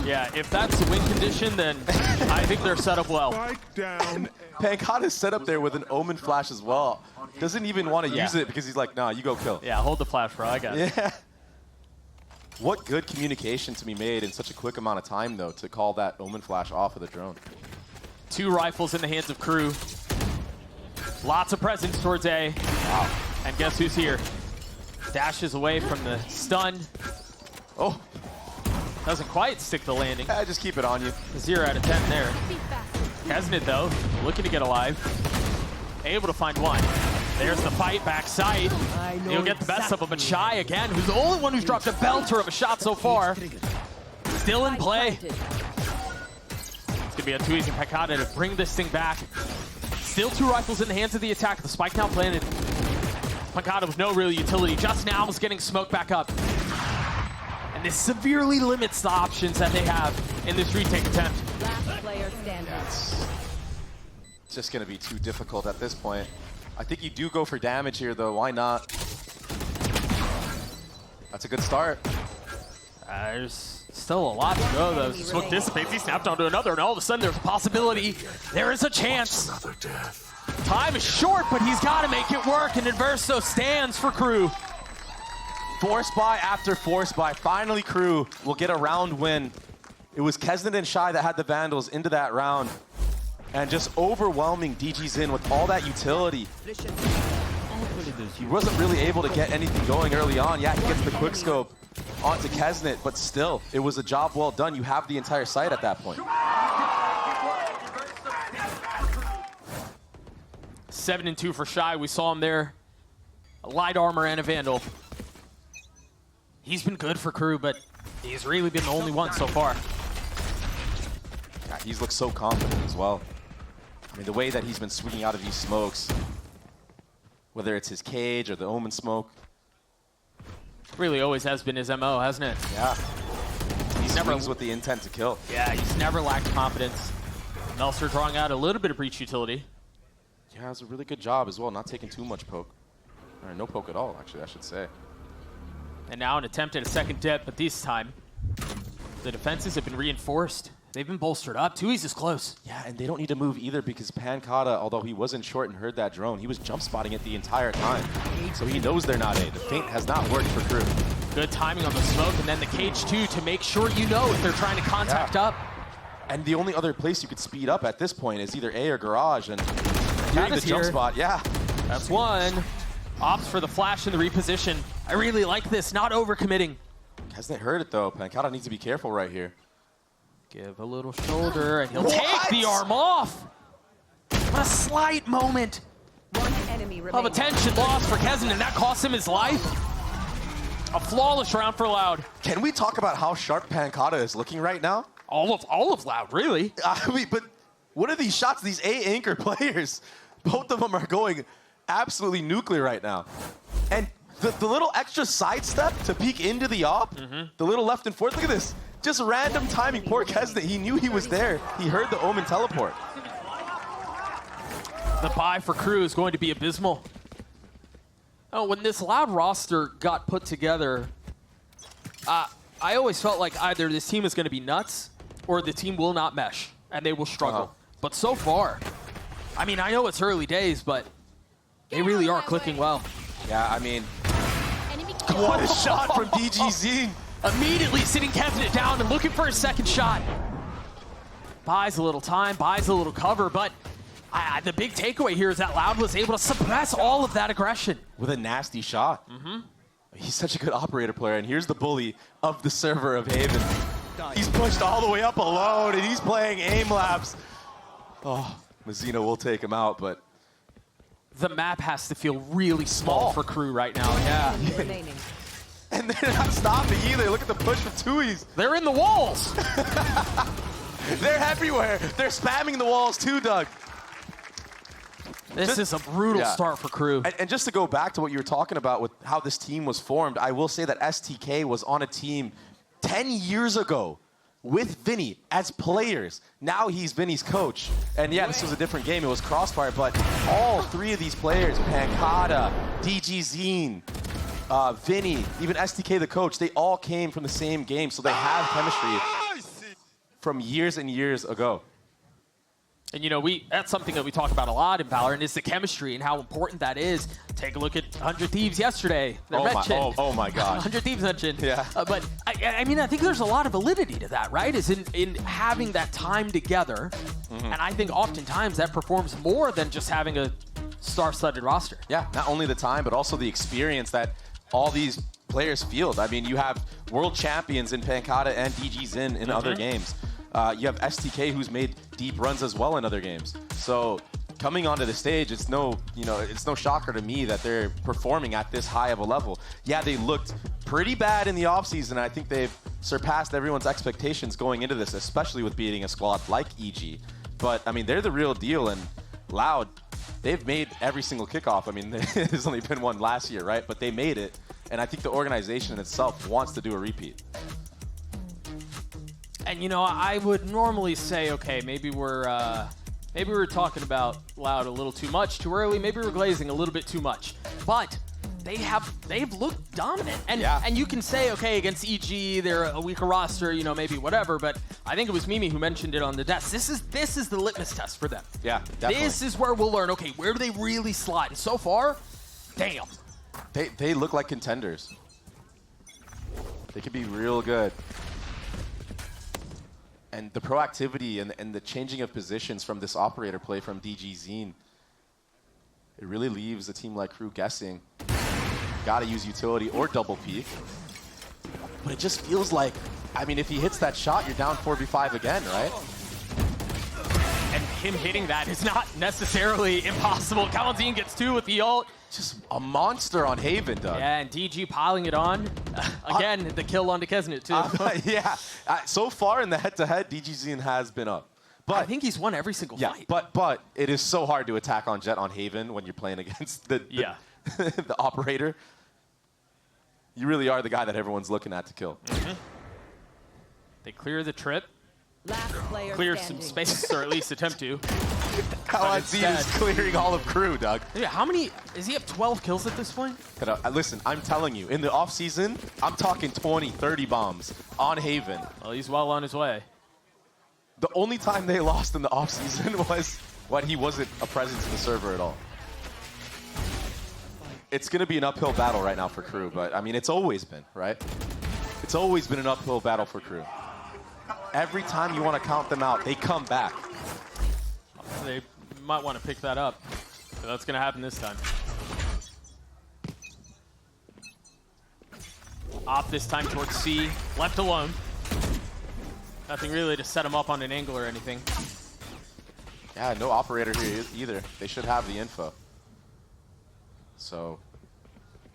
Yeah, if that's the win condition, then I think they're set up well. Pankata's set up there with an Omen flash as well. Doesn't even want to use it because he's like, nah, you go kill. Yeah, hold the flash, bro. I got it. Yeah. What good communication to be made in such a quick amount of time, though, to call that Omen flash off of the drone. 2 rifles in the hands of Crew. Lots of presence towards A. Wow. And guess who's here? Dashes away from the stun. Oh. Doesn't quite stick the landing. Yeah, just keep it on you. 0 out of 10 there. Kesnit, though, looking to get alive. Able to find 1. There's the fight, backside. He'll get the best of him, but Shy again, who's the only one who's dropped a belter of a shot so far. Still in play. It's gonna be a too easy Pankata to bring this thing back. Still 2 rifles in the hands of the attack. The spike now planted. Pankata with no real utility. Just now was getting smoked back up. And this severely limits the options that they have in this retake attempt. Last player standing. It's just going to be too difficult at this point. I think you do go for damage here, though. Why not? That's a good start. There's still a lot to go, though. Smoke dissipates. He snapped onto another, and all of a sudden there's a possibility. There is a chance. Another death. Time is short, but he's got to make it work, and Inverso stands for Crew. Force buy after force buy. Finally, Crew will get a round win. It was Kesnit and Shy that had the Vandals into that round. And just overwhelming DG Zin with all that utility. He wasn't really able to get anything going early on. Yeah, he gets the quickscope onto Kesnit, but still, it was a job well done. You have the entire site at that point. 7-2 for Shy. We saw him there. A light armor and a Vandal. He's been good for Crew, but he's really been the only one so far. Yeah, he's looked so confident as well. I mean, the way that he's been swinging out of these smokes, whether it's his cage or the Omen smoke. Really always has been his MO, hasn't it? Yeah. He's never swings with the intent to kill. Yeah, he's never lacked confidence. Melser drawing out a little bit of breach utility. Yeah, it's a really good job as well, not taking too much poke. Or no poke at all, actually, I should say. And now an attempt at a second dip, but this time the defenses have been reinforced. They've been bolstered up. Tui's is close. Yeah, and they don't need to move either because Pankata, although he wasn't short and heard that drone, he was jump spotting it the entire time. So he knows they're not A. The feint has not worked for Crew. Good timing on the smoke, and then the cage too to make sure you know if they're trying to contact up. And the only other place you could speed up at this point is either A or garage, and hearing the jump spot, yeah. That's one. Opts for the flash and the reposition. I really like this, not overcommitting. Hasn't heard it though. Pankata needs to be careful right here. Give a little shoulder, and he'll take the arm off. What a slight moment of attention lost for Kesnit, and that cost him his life. A flawless round for Loud. Can we talk about how sharp Pankata is looking right now? All of Loud, really. I mean, but what are these shots? These A anchor players, both of them are going absolutely nuclear right now. And the little extra sidestep to peek into the op, the little left and forth, look at this. Just random timing. Poor Kesnet, he knew he was there. He heard the Omen teleport. The buy for Crew is going to be abysmal. Oh, when this Loud roster got put together, I always felt like either this team is going to be nuts or the team will not mesh and they will struggle. But so far, I mean, I know it's early days, but they really are clicking well. Yeah, I mean, what a shot from DGZ. Immediately sitting Kesnet down and looking for a second shot. Buys a little time, buys a little cover, but the big takeaway here is that Loud was able to suppress all of that aggression. With a nasty shot. He's such a good operator player, and here's the bully of the server of Haven. He's pushed all the way up alone, and he's playing aim labs. Oh, Mazzino will take him out, but... The map has to feel really small for Crew right now, yeah. And they're not stopping either. Look at the push from Tui's. They're in the walls. They're everywhere. They're spamming the walls too, Doug. This is a brutal start for Crew. And just to go back to what you were talking about with how this team was formed, I will say that STK was on a team 10 years ago with Vinny as players. Now he's Vinny's coach. And yeah, this was a different game. It was Crossfire, but all three of these players, Pancata, DGZ, Vinny, even STK the coach, they all came from the same game, so they have chemistry from years and years ago. And, you know, that's something that we talk about a lot in Valorant is the chemistry and how important that is. Take a look at 100 Thieves yesterday. Oh my God. 100 Thieves mentioned. Yeah. But, I mean, I think there's a lot of validity to that, right? Is in having that time together. And I think oftentimes that performs more than just having a star-studded roster. Yeah, not only the time, but also the experience that all these players field. I mean, you have world champions in Pancata and DGZ in other games. You have STK who's made deep runs as well in other games. So coming onto the stage, it's no shocker to me that they're performing at this high of a level. Yeah, they looked pretty bad in the offseason. I think they've surpassed everyone's expectations going into this, especially with beating a squad like EG. But I mean, they're the real deal, and Loud, they've made every single kickoff. I mean, there's only been one last year, right? But they made it, and I think the organization itself wants to do a repeat. And, you know, I would normally say, okay, maybe we're talking about Loud a little too much, too early. Maybe we're glazing a little bit too much. But they've looked dominant. And you can say, okay, against EG, they're a weaker roster, you know, maybe whatever. But I think it was Mimi who mentioned it on the desk. This is the litmus test for them. Yeah, definitely. This is where we'll learn, okay, where do they really slot? And so far, damn. They look like contenders. They could be real good. And the proactivity and the changing of positions from this operator play from DGZ, it really leaves a team like Crew guessing. Gotta use utility or double peek. But it just feels like, I mean, if he hits that shot, you're down 4v5 again, right? And him hitting that is not necessarily impossible. Kalanzine gets 2 with the ult. Just a monster on Haven, Doug. Yeah, and DG piling it on. Again, the kill onto Kesnet, too. Yeah. So far in the head-to-head, DGZ has been up. But I think he's won every single fight. But it is so hard to attack on Jet on Haven when you're playing against the operator. You really are the guy that everyone's looking at to kill. They clear the trip. Last player clear standing. some spaces, or at least attempt to. Kalanzine is clearing all of Crew, Doug. Yeah, how many? Does he have 12 kills at this point? Listen, I'm telling you, in the offseason, I'm talking 20, 30 bombs on Haven. Well, he's well on his way. The only time they lost in the offseason was when he wasn't a presence in the server at all. It's going to be an uphill battle right now for Crew, but I mean, it's always been, right? It's always been an uphill battle for Crew. Every time you want to count them out, they come back. They might want to pick that up. But that's going to happen this time. Op this time towards C, left alone. Nothing really to set him up on an angle or anything. Yeah, no operator here either. They should have the info. So,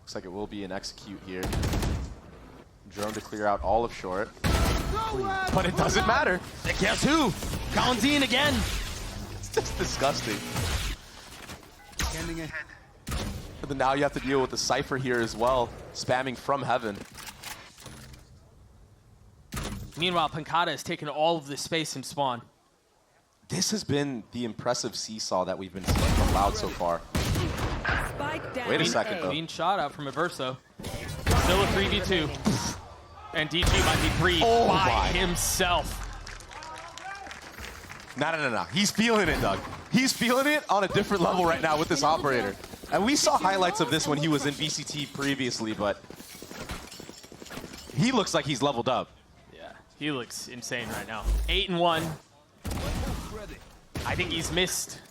looks like it will be an execute here. Drone to clear out all of short. But it doesn't matter. And guess who? Kalanzine again. It's just disgusting. Standing ahead. And then now you have to deal with the Cypher here as well, spamming from heaven. Meanwhile, Pancata has taken all of the space in spawn. This has been the impressive seesaw that we've been seeing from Loud so far. Wait a second, though. Clean shot out from Averso. Still a 3v2. And DG might be free by himself. No. He's feeling it, Doug. He's feeling it on a different level right now with this operator. And we saw highlights of this when he was in VCT previously, but he looks like he's leveled up. Yeah, he looks insane right now. 8-1. I think he's missed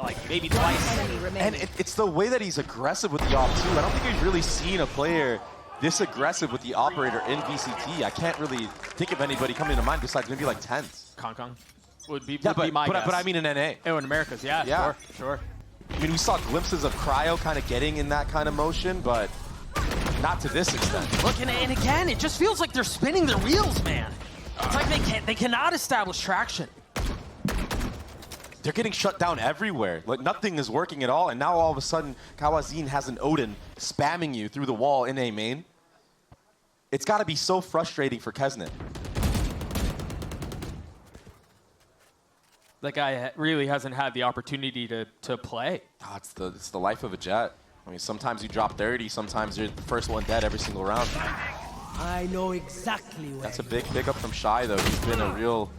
like maybe twice. And it's the way that he's aggressive with the op too. I don't think we've really seen a player this aggressive with the operator in VCT. I can't really think of anybody coming to mind besides maybe like Tens. Kong would be but my guess. But I mean in NA. Oh, in Americas, yeah. Sure. I mean, we saw glimpses of Cryo kind of getting in that kind of motion, but not to this extent. Look, and again, it just feels like they're spinning their wheels, man. It's like they cannot establish traction. They're getting shut down everywhere. Like, nothing is working at all, and now all of a sudden, Kawazin has an Odin spamming you through the wall in A main. It's got to be so frustrating for Kesnet. That guy really hasn't had the opportunity to play. Oh, it's the life of a Jet. I mean, sometimes you drop 30, sometimes you're the first one dead every single round. I know exactly where. That's a big pickup from Shy, though. He's been a real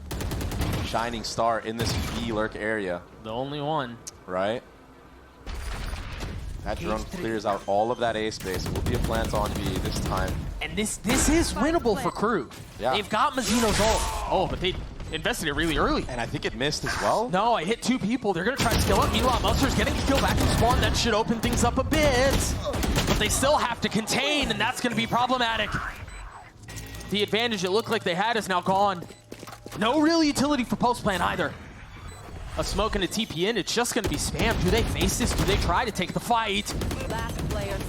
shining star in this B lurk area. The only one. Right? That drone clears out all of that A space. It will be a plant on B this time. And this is winnable for Crew. Yeah. They've got Mazino's ult. Oh, but they invested it really early. And I think it missed as well. No, I hit 2 people. They're going to try to skill up. Meanwhile, Monster's getting the kill back from spawn. That should open things up a bit. But they still have to contain, and that's going to be problematic. The advantage it looked like they had is now gone. No real utility for post-plan either. A smoke and a TP in, it's just going to be spammed. Do they face this? Do they try to take the fight?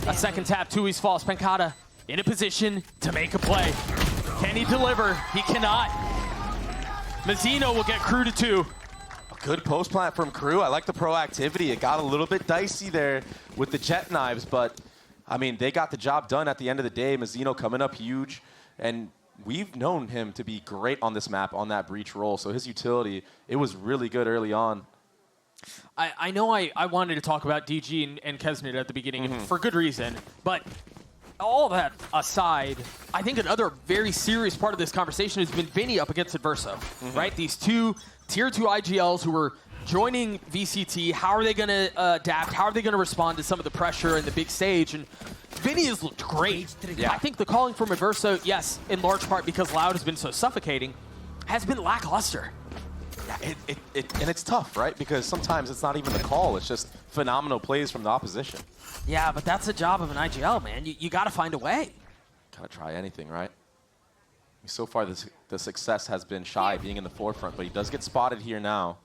A second tap, Tui's false. Pancata in a position to make a play. Can he deliver? He cannot. Mazzino will get Crew to 2. A good post plant from Crew. I like the proactivity. It got a little bit dicey there with the jet knives, but I mean, they got the job done at the end of the day. Mazzino coming up huge, and we've known him to be great on this map, on that breach role. So his utility, it was really good early on. I know I wanted to talk about DG and Kesnet at the beginning, and for good reason, but all that aside, I think another very serious part of this conversation has been Vinny up against Adverso, right? These two tier 2 IGLs who were joining VCT. How are they going to adapt? How are they going to respond to some of the pressure and the big stage? And Vinny has looked great. Yeah. I think the calling from Adverso, yes, in large part because Loud has been so suffocating, has been lackluster. Yeah, and it's tough, right? Because sometimes it's not even the call. It's just phenomenal plays from the opposition. Yeah, but that's the job of an IGL, man. You got to find a way. Gotta try anything, right? So far, the success has been Shy being in the forefront, but he does get spotted here now.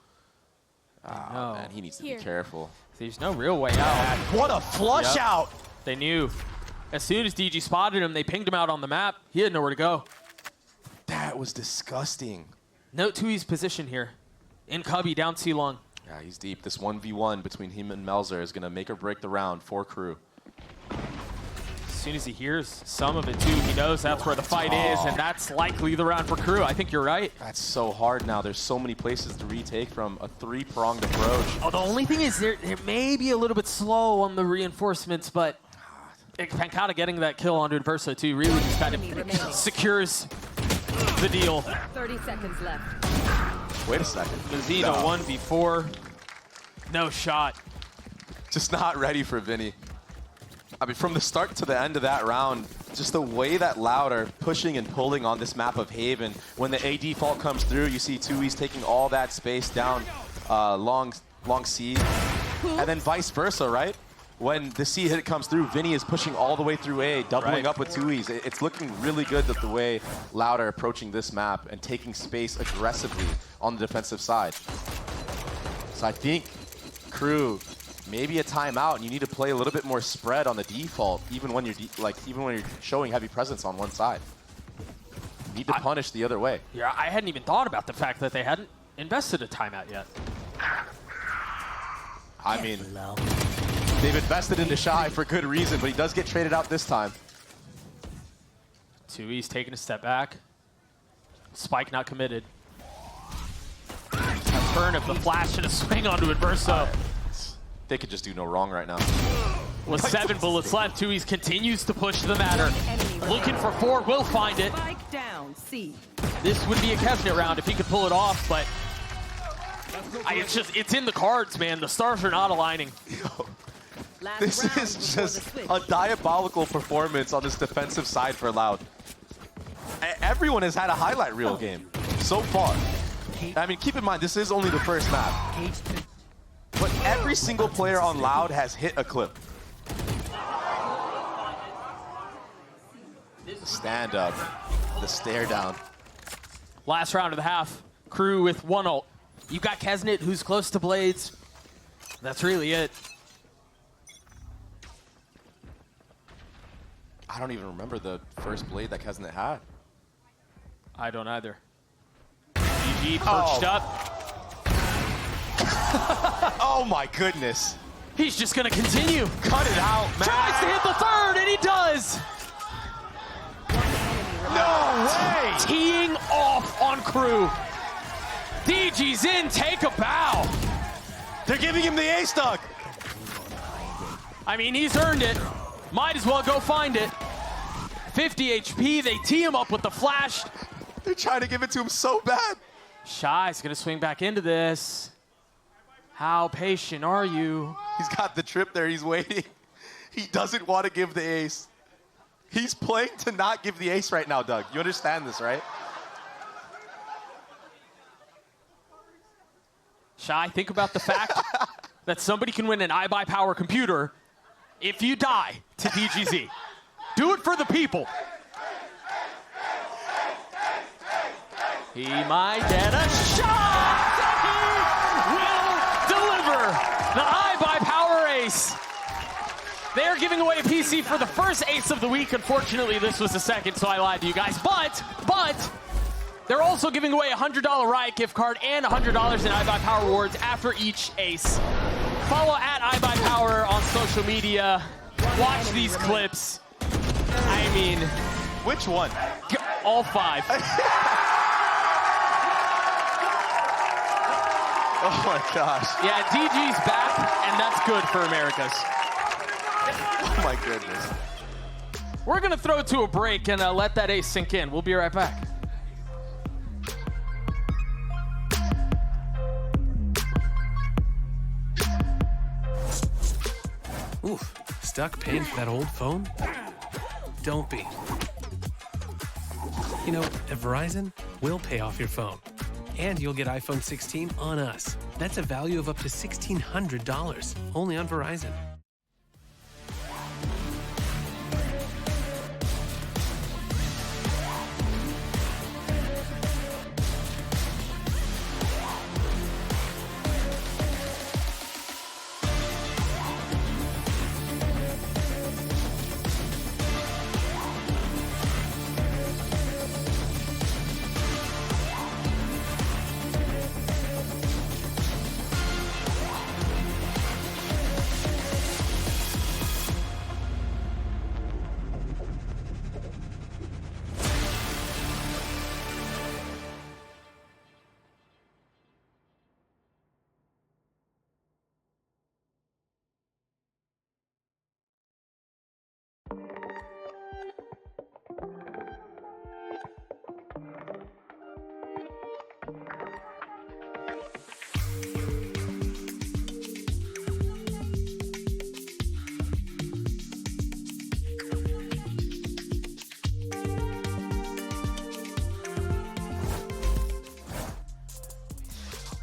Oh, man, he needs to be careful. There's no real way out. What a flush out! They knew. As soon as DG spotted him, they pinged him out on the map. He had nowhere to go. That was disgusting. Note Tui's position here. In Cubby, down C-Long. Yeah, he's deep. This 1v1 between him and Melzer is going to make or break the round for Crew. As soon as he hears some of it, too, he knows that's where the fight is, and that's likely the round for Crew. I think you're right. That's so hard now. There's so many places to retake from a 3-pronged approach. Oh, the only thing is they're maybe a little bit slow on the reinforcements, but Pancata getting that kill on Adverso, too, really just kind of secures the deal. 30 seconds left. Wait a second. Mazzino 1v4. No shot. Just not ready for Vinny. I mean, from the start to the end of that round, just the way that Loud are pushing and pulling on this map of Haven. When the A default comes through, you see Tui's taking all that space down long C. And then vice versa, right? When the C hit comes through, Vinny is pushing all the way through A, doubling up with Tui's. It's looking really good that the way Loud are approaching this map and taking space aggressively on the defensive side. So I think Crew, maybe a timeout, and you need to play a little bit more spread on the default, even when you're showing heavy presence on one side. You need to punish the other way. Yeah, I hadn't even thought about the fact that they hadn't invested a timeout yet. I mean, They've invested into Shy for good reason, but he does get traded out this time. 2E's taking a step back. Spike not committed. A turn of the flash and a swing onto Adverso. They could just do no wrong right now. With 7 bullets left, 2E's continues to push the matter. Looking for 4, will find it. Spike down, C. This would be a Kesnet round if he could pull it off, but it's in the cards, man. The stars are not aligning. This is just a diabolical performance on this defensive side for Loud. Everyone has had a highlight reel game so far. I mean, keep in mind, this is only the first map. But every single player on Loud has hit a clip. The stand up, the stare down. Last round of the half. Crew with 1 ult. You got Kesnet, who's close to Blades. That's really it. I don't even remember the first Blade that Kesnet had. I don't either. GG perched up. Oh my goodness. He's just gonna continue. Cut it out, man. Tries to hit the 3rd, and he does. No way. Teeing off on Crew. DG's in, take a bow. They're giving him the ace dunk. I mean, he's earned it. Might as well go find it. 50 HP, they tee him up with the flash. They're trying to give it to him so bad. Shy's gonna swing back into this. How patient are you? He's got the trip there, he's waiting. He doesn't want to give the ace. He's playing to not give the ace right now, Doug. You understand this, right? Shy, think about the fact that somebody can win an iBuyPower computer if you die to DGZ. Do it for the people. He might get a shot! He will deliver the iBuyPower ace. They are giving away a PC for the first ace of the week. Unfortunately, this was the second, so I lied to you guys. But they're also giving away a $100 Riot gift card and $100 in iBuyPower rewards after each ace. Follow at iBuyPower on social media. Watch these clips. I mean, which one? All 5. Oh my gosh. Yeah, DG's back, and that's good for Americas. Oh my goodness. We're gonna throw it to a break and let that ace sink in. We'll be right back. Oof, stuck paying for that old phone? Don't be. You know, at Verizon, we'll pay off your phone. And you'll get iPhone 16 on us. That's a value of up to $1,600, only on Verizon.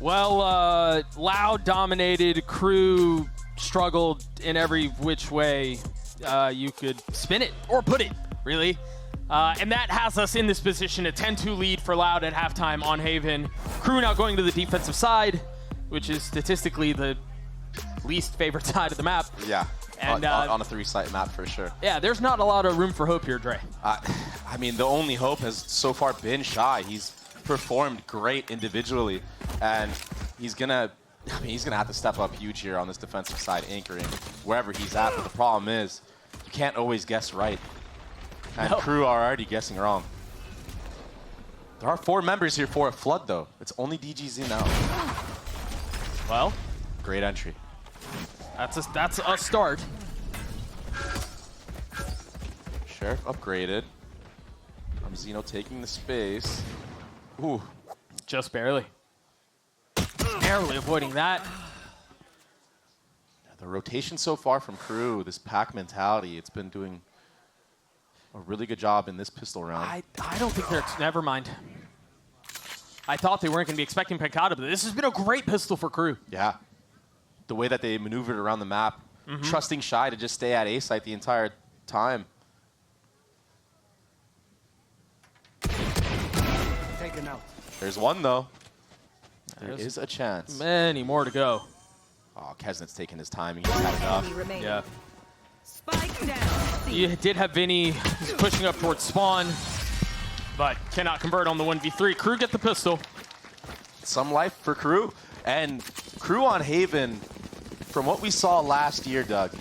Well, Loud dominated. Crew struggled in every which way you could spin it or put it, really. And that has us in this position, a 10-2 lead for Loud at halftime on Haven. Crew now going to the defensive side, which is statistically the least favorite side of the map. Yeah, and, on a 3-site map for sure. Yeah, there's not a lot of room for hope here, Dre. I mean, the only hope has so far been Shy. He's performed great individually, and he's gonna I mean, he's going to have to step up huge here on this defensive side, anchoring wherever he's at. But the problem is, you can't always guess right. And Crew are already guessing wrong. There are 4 members here for a flood, though. It's only DGZ now. Well, great entry. That's a start. Sheriff upgraded. Zeno taking the space. Ooh. Just barely. Barely avoiding that. The rotation so far from Crew, this pack mentality, it's been doing a really good job in this pistol round. I don't think they're... Never mind. I thought they weren't going to be expecting Pancata, but this has been a great pistol for Crew. Yeah. The way that they maneuvered around the map, trusting Shy to just stay at A site the entire time. Taken out. There's one, though. There is a chance. Many more to go. Oh, Kesnet's taking his time. He's had enough. Yeah. Spike down. You did have Vinny pushing up towards spawn, but cannot convert on the 1v3. Crew get the pistol. Some life for Crew. And Crew on Haven, from what we saw last year, Doug,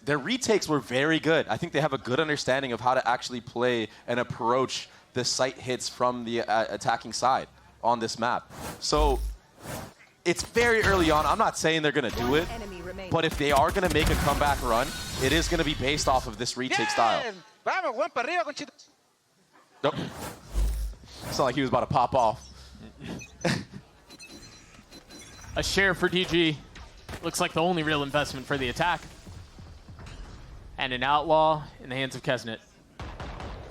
their retakes were very good. I think they have a good understanding of how to actually play and approach the site hits from the attacking side on this map. So it's very early on. I'm not saying they're going to do it, but if they are going to make a comeback run, it is going to be based off of this retake style. Nope. It's not like he was about to pop off. A share for DG. Looks like the only real investment for the attack. And an outlaw in the hands of Kesnet.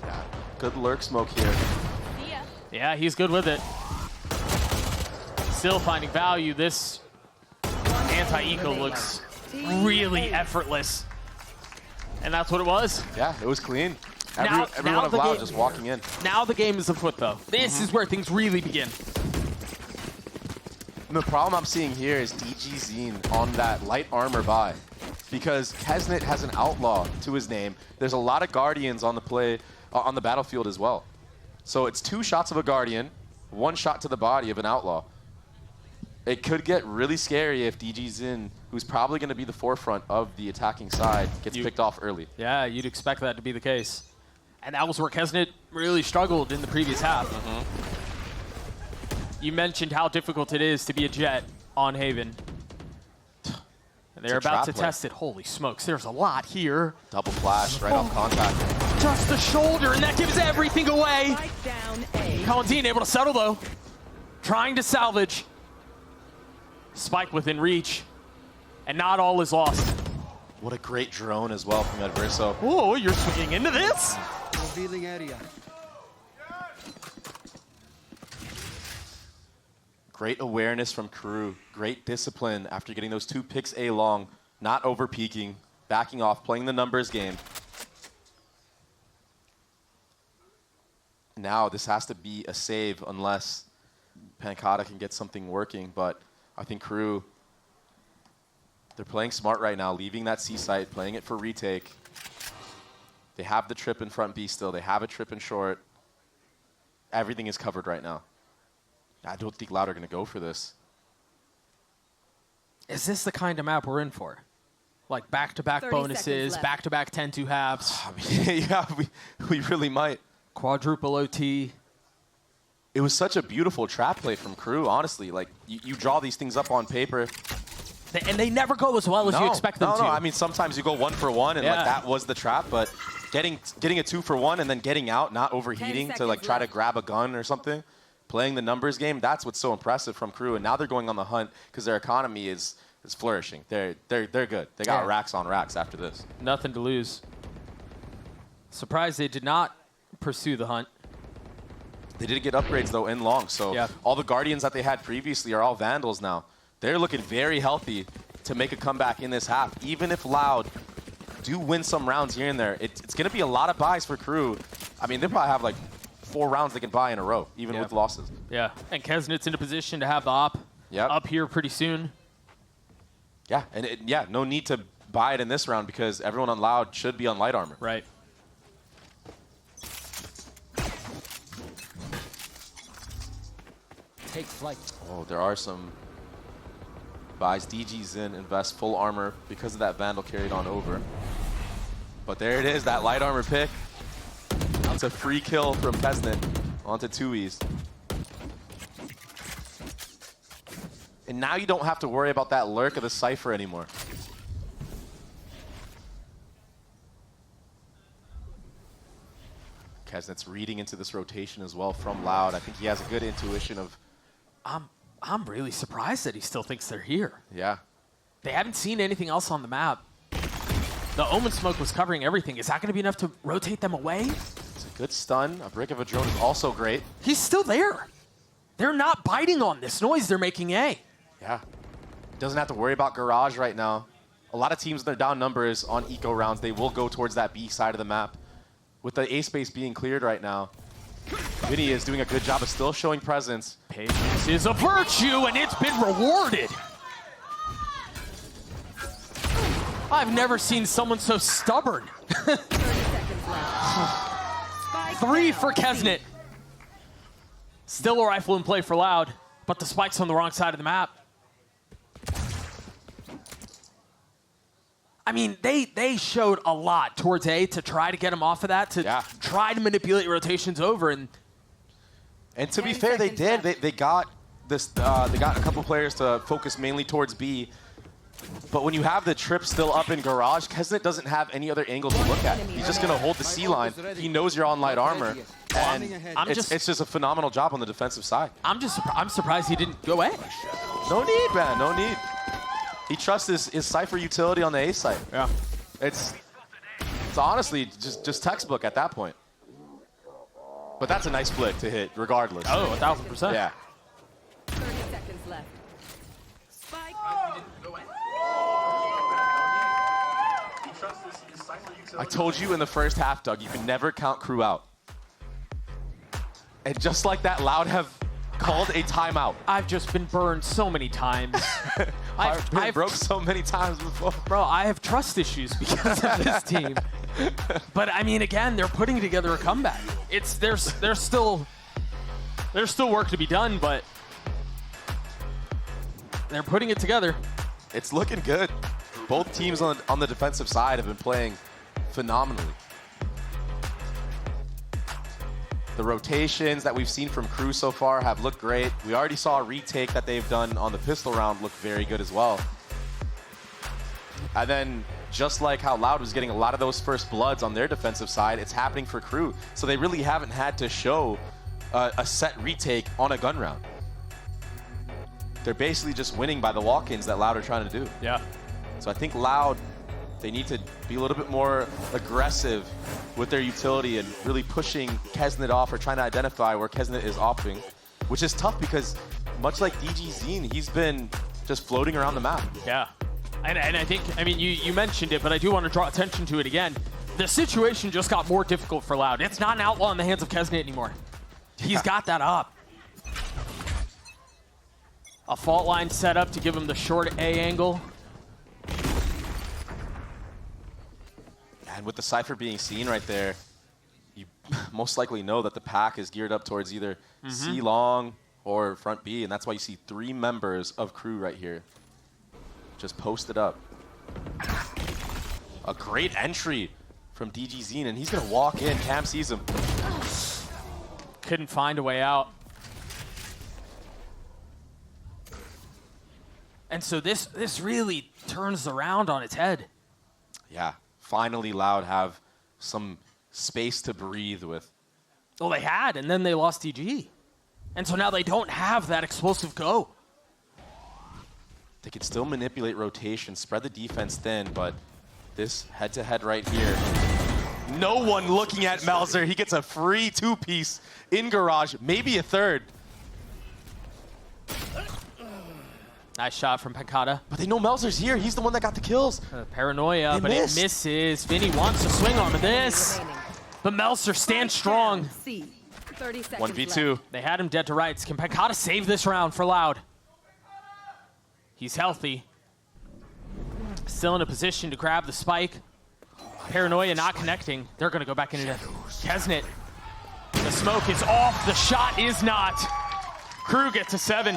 Yeah, good lurk smoke here. Yeah, he's good with it. Still finding value. This anti-eco looks really effortless. And that's what it was. Yeah, it was clean. Everyone of Loud just walking in. Now the game is afoot, though. This is where things really begin. And the problem I'm seeing here is DG Zine on that light armor buy. Because Kesnet has an outlaw to his name. There's a lot of Guardians on the play, on the battlefield as well. So it's 2 shots of a Guardian, 1 shot to the body of an outlaw. It could get really scary if DG Zin, who's probably going to be the forefront of the attacking side, gets picked off early. Yeah, you'd expect that to be the case. And that was where Kesnet really struggled in the previous half. You mentioned how difficult it is to be a Jet on Haven. And they're about to test it. Holy smokes, there's a lot here. Double flash right off contact. Just the shoulder, and that gives everything away. Colin able to settle, though. Trying to salvage. Spike within reach. And not all is lost. What a great drone as well from Adverso. Oh, you're swinging into this? Revealing area. Great awareness from Crew. Great discipline after getting those 2 picks A long. Not over peeking. Backing off. Playing the numbers game. Now this has to be a save unless Pancata can get something working. But I think Crew, they're playing smart right now. Leaving that C site. Playing it for retake. They have the trip in front B still. They have a trip in short. Everything is covered right now. I don't think Loud are going to go for this. Is this the kind of map we're in for? Like back-to-back bonuses, back-to-back 10-2 halves? I mean, yeah, we really might. Quadruple OT. It was such a beautiful trap play from Crew, honestly. Like, you draw these things up on paper. And they never go as well as you expect them to. No, I mean, sometimes you go 1 for 1, and like that was the trap, but getting a 2 for 1 and then getting out, not overheating to like try to grab a gun or something, playing the numbers game, that's what's so impressive from Crew. And now they're going on the hunt because their economy is flourishing. They're good. They got racks on racks after this. Nothing to lose. Surprised they did not pursue the hunt. They did get upgrades, though, in long. So all the Guardians that they had previously are all Vandals now. They're looking very healthy to make a comeback in this half. Even if Loud do win some rounds here and there, it's going to be a lot of buys for Crew. I mean, they probably have like 4 rounds they can buy in a row, even with losses. Yeah, and Kesnet's in a position to have the op up here pretty soon. Yeah, and no need to buy it in this round because everyone on Loud should be on light armor. Right. Take flight. Oh, there are some Buys DG's in, invests full armor because of that Vandal carried on over. But there it is, that light armor pick. That's a free kill from Kesnet onto 2Es. And now you don't have to worry about that lurk of the Cypher anymore. Kesnet's reading into this rotation as well from Loud. I think he has a good intuition of... I'm really surprised that he still thinks they're here. Yeah. They haven't seen anything else on the map. The Omen smoke was covering everything. Is that going to be enough to rotate them away? It's a good stun. A brick of a drone is also great. He's still there. They're not biting on this noise they're making A. Yeah. Doesn't have to worry about Garage right now. A lot of teams, they're down numbers on eco rounds. They will go towards that B side of the map. With the A space being cleared right now, Vinny is doing a good job of still showing presence. Patience is a virtue, and it's been rewarded. I've never seen someone so stubborn. 3 for Kesnet. Still a rifle in play for Loud, but the spike's on the wrong side of the map. I mean, they showed a lot towards A to try to get him off of that, to try to manipulate rotations over. And to be fair, they did. They got this. They got a couple players to focus mainly towards B. But when you have the trip still up in Garage, Kesnet doesn't have any other angle to look at. He's just going to hold the C line. He knows you're on light armor. And it's just a phenomenal job on the defensive side. I'm surprised he didn't go A. No need, man. No need. He trusts his Cypher utility on the A site. Yeah. It's honestly just textbook at that point. But that's a nice flick to hit, regardless. Oh, 1,000%. Yeah. 30 seconds left. Spike. I told you in the first half, Doug, you can never count Crew out. And just like that, Loud have called a timeout. I've just been burned so many times. I've broke so many times before. Bro, I have trust issues because of this team. But I mean, again, they're putting together a comeback. There's still work to be done, but they're putting it together. It's looking good. Both teams on the defensive side have been playing phenomenally. The rotations that we've seen from Crew so far have looked great. We already saw a retake that they've done on the pistol round look very good as well. And then, just like how Loud was getting a lot of those first bloods on their defensive side, it's happening for Crew. So they really haven't had to show a set retake on a gun round. They're basically just winning by the walk-ins that Loud are trying to do. Yeah. So I think Loud, they need to be a little bit more aggressive with their utility and really pushing Kesnet off or trying to identify where Kesnet is offing, which is tough because much like DG Zine, he's been just floating around the map. Yeah. And I think, I mean, you mentioned it, but I do want to draw attention to it again. The situation just got more difficult for Loud. It's not an outlaw in the hands of Kesnet anymore. He's got that up. A fault line set up to give him the short A angle. And with the Cypher being seen right there, you most likely know that the pack is geared up towards either C long or front B, and that's why you see 3 members of Crew right here just posted up. A great entry from DG Zine, and he's going to walk in. Cam sees him. Couldn't find a way out. And so this really turns around on its head. Yeah. Finally, Loud have some space to breathe with. Well, they had, and then they lost DG. And so now they don't have that explosive go. They can still manipulate rotation, spread the defense thin, but this head-to-head right here, no one looking at Melzer. He gets a free 2-piece in Garage, maybe a third. Nice shot from Pancata. But they know Melzer's here. He's the one that got the kills. Paranoia, but it misses. Vinny wants to swing on this. But Melzer stands strong. 1v2. They had him dead to rights. Can Pancata save this round for Loud? He's healthy. Still in a position to grab the spike. Paranoia not connecting. They're going to go back into Kesnet. The smoke is off. The shot is not. Crew gets a 7.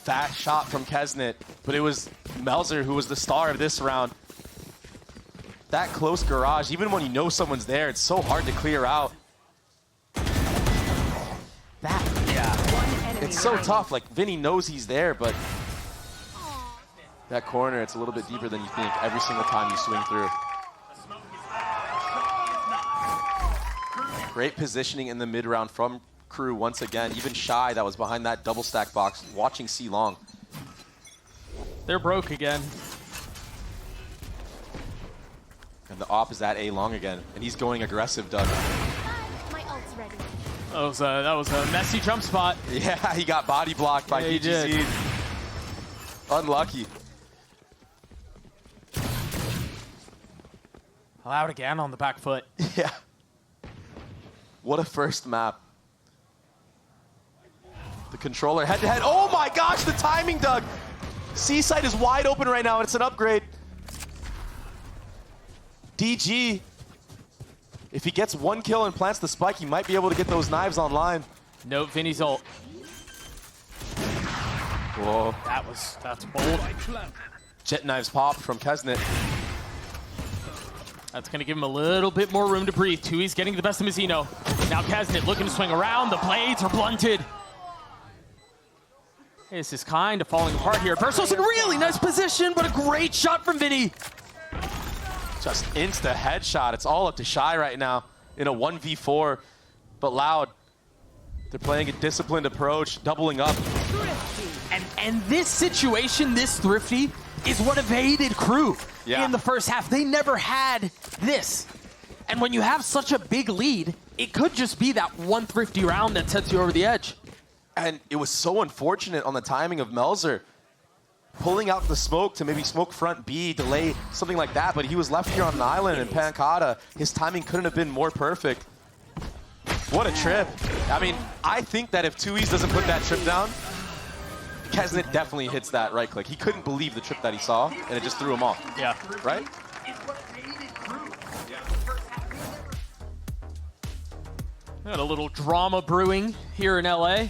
fast shot from Kesnet, but it was Melzer who was the star of this round. That close garage, even when you know someone's there, it's so hard to clear out. It's so tough. Like, Vinny knows he's there, but that corner, it's a little bit deeper than you think every single time you swing through. Great positioning in the mid-round from Crew once again. Even Shy, that was behind that double stack box, watching C Long. They're broke again. And the op is at A Long again, and he's going aggressive, Doug. My ult's ready. That was a messy jump spot. Yeah, he got body blocked by PGZ. Unlucky. Loud again on the back foot. Yeah. What a first map. The controller head-to-head. Oh my gosh, the timing, Doug. C-side is wide open right now. It's an upgrade. DG, if he gets one kill and plants the spike, he might be able to get those knives online. Note Vinny's ult. Whoa. That's bold. Jet knives pop from Kesnet. That's going to give him a little bit more room to breathe. Tui's getting the best of Mizzino. Now Kesnet looking to swing around. The blades are blunted. This is kind of falling apart here. Verso's in really nice position, but a great shot from Vinny. Just insta headshot. It's all up to Shy right now in a 1v4. But Loud, they're playing a disciplined approach, doubling up. And this situation, this Thrifty, is what evaded Crew in the first half. They never had this. And when you have such a big lead, it could just be that one Thrifty round that sets you over the edge. And it was so unfortunate on the timing of Melzer. Pulling out the smoke to maybe smoke front B, delay, something like that, but he was left here on an island in Pancata. His timing couldn't have been more perfect. What a trip. I mean, I think that if 2E's doesn't put that trip down, Kesnet definitely hits that right click. He couldn't believe the trip that he saw, and it just threw him off. Yeah. Right? Got a little drama brewing here in LA.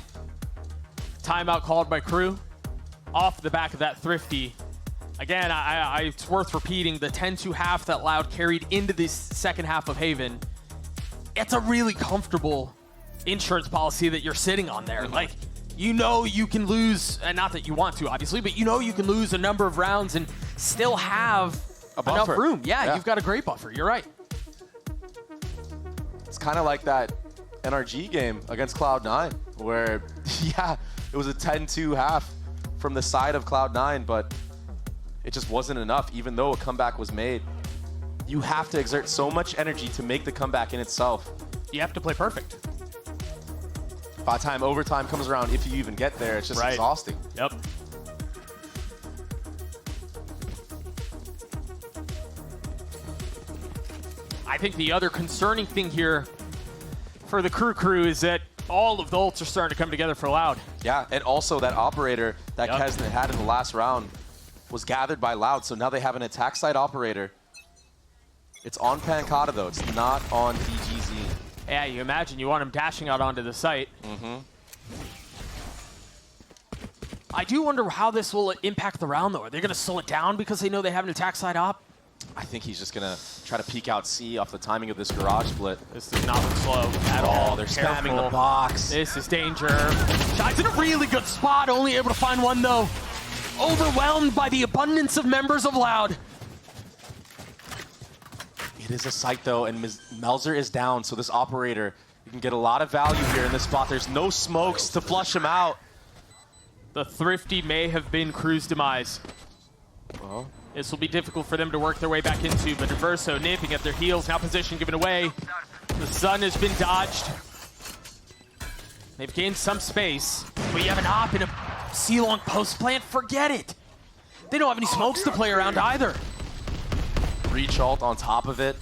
Timeout called by Crew. Off the back of that Thrifty. Again, it's worth repeating, the 10-2 half that Loud carried into this second half of Haven. It's a really comfortable insurance policy that you're sitting on there. Like, you know you can lose, and not that you want to, obviously, but you know you can lose a number of rounds and still have enough room. Yeah, you've got a great buffer. You're right. It's kind of like that NRG game against Cloud9, where, yeah, it was a 10-2 half from the side of Cloud9, but it just wasn't enough, even though a comeback was made. You have to exert so much energy to make the comeback in itself. You have to play perfect. By the time overtime comes around, if you even get there, it's just exhausting. Yep. I think the other concerning thing here for the Crew is that all of the ults are starting to come together for Loud. Yeah, and also that operator that Kesnet had in the last round was gathered by Loud, so now they have an attack side operator. It's on Pancata, though. It's not on DGZ. Yeah, you imagine you want him dashing out onto the site. I do wonder how this will impact the round, though. Are they going to slow it down because they know they have an attack side op? I think he's just going to try to peek out C off the timing of this garage split. This does not look slow at all. They're Careful. spamming the box. This is danger. Shy's in a really good spot, only able to find one, though. Overwhelmed by the abundance of members of Loud. It is a site, though, and Melzer is down, so this operator, you can get a lot of value here in this spot. There's no smokes to flush him out. The Thrifty may have been Crew's demise. Well, this will be difficult for them to work their way back into, but Verso nipping at their heels, now position given away. The sun has been dodged. They've gained some space, but you have an op in a C-long post plant, forget it. They don't have any smokes to play around either. Reach ult on top of it.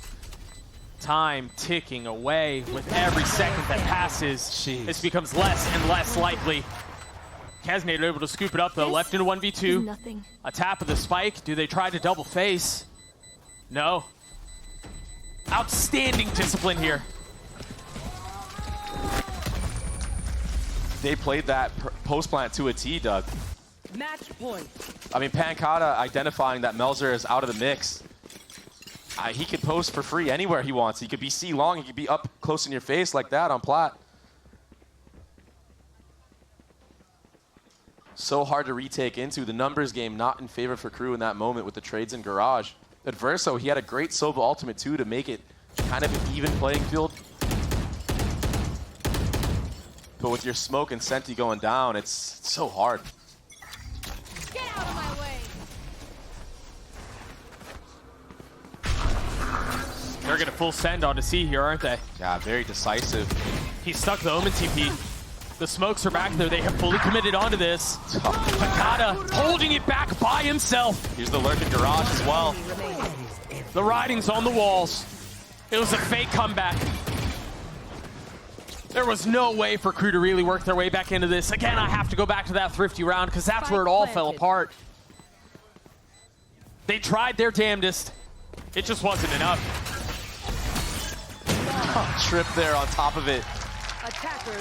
Time ticking away with every second that passes. Jeez. This becomes less and less likely. Kesnet able to scoop it up, though, left into 1v2. Nothing. A tap of the spike. Do they try to double face? No. Outstanding discipline here. They played that post plant to a T, Doug. Match point. I mean, Pancata identifying that Melzer is out of the mix. He could post for free anywhere he wants. He could be C long. He could be up close in your face like that on plat. So hard to retake into. The numbers game not in favor for Crew in that moment with the trades in Garage. Adverso, he had a great Sova ultimate too to make it kind of an even playing field. But with your Smoke and Senti going down, it's so hard. Get out of my way. They're going to full send onto C here, aren't they? Yeah, very decisive. He stuck the Omen TP. The smokes are back there. They have fully committed onto this. Pancata holding it back by himself. Here's the lurk in Garage as well. The writing's on the walls. It was a fake comeback. There was no way for Crew to really work their way back into this. Again, I have to go back to that Thrifty round because that's where it all fell apart. They tried their damnedest. It just wasn't enough. Trip there on top of it.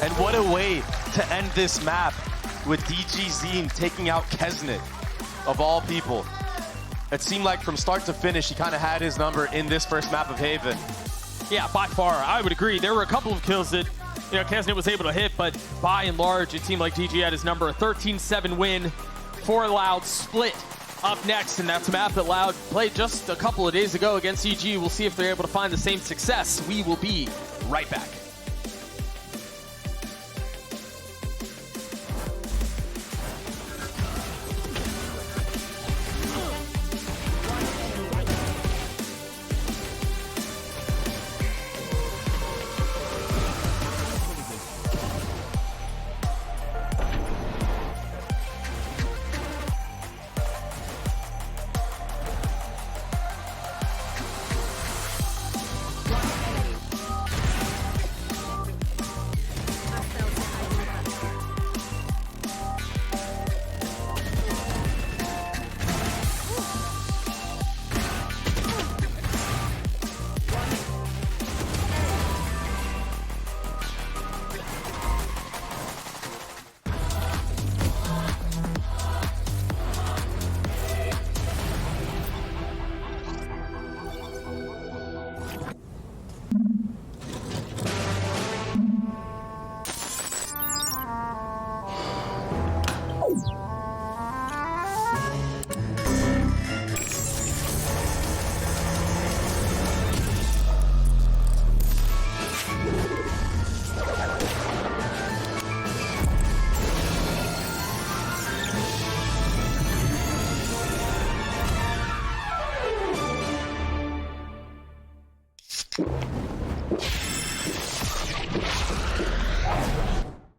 And what a way to end this map with DG Zine taking out Kesnet, of all people. It seemed like from start to finish, he kind of had his number in this first map of Haven. Yeah, by far, I would agree. There were a couple of kills that Kesnet was able to hit, but by and large, it seemed like DG had his number. A 13-7 win for Loud split up next, and that's a map that Loud played just a couple of days ago against EG. We'll see if they're able to find the same success. We will be right back.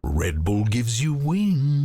Red Bull gives you wings.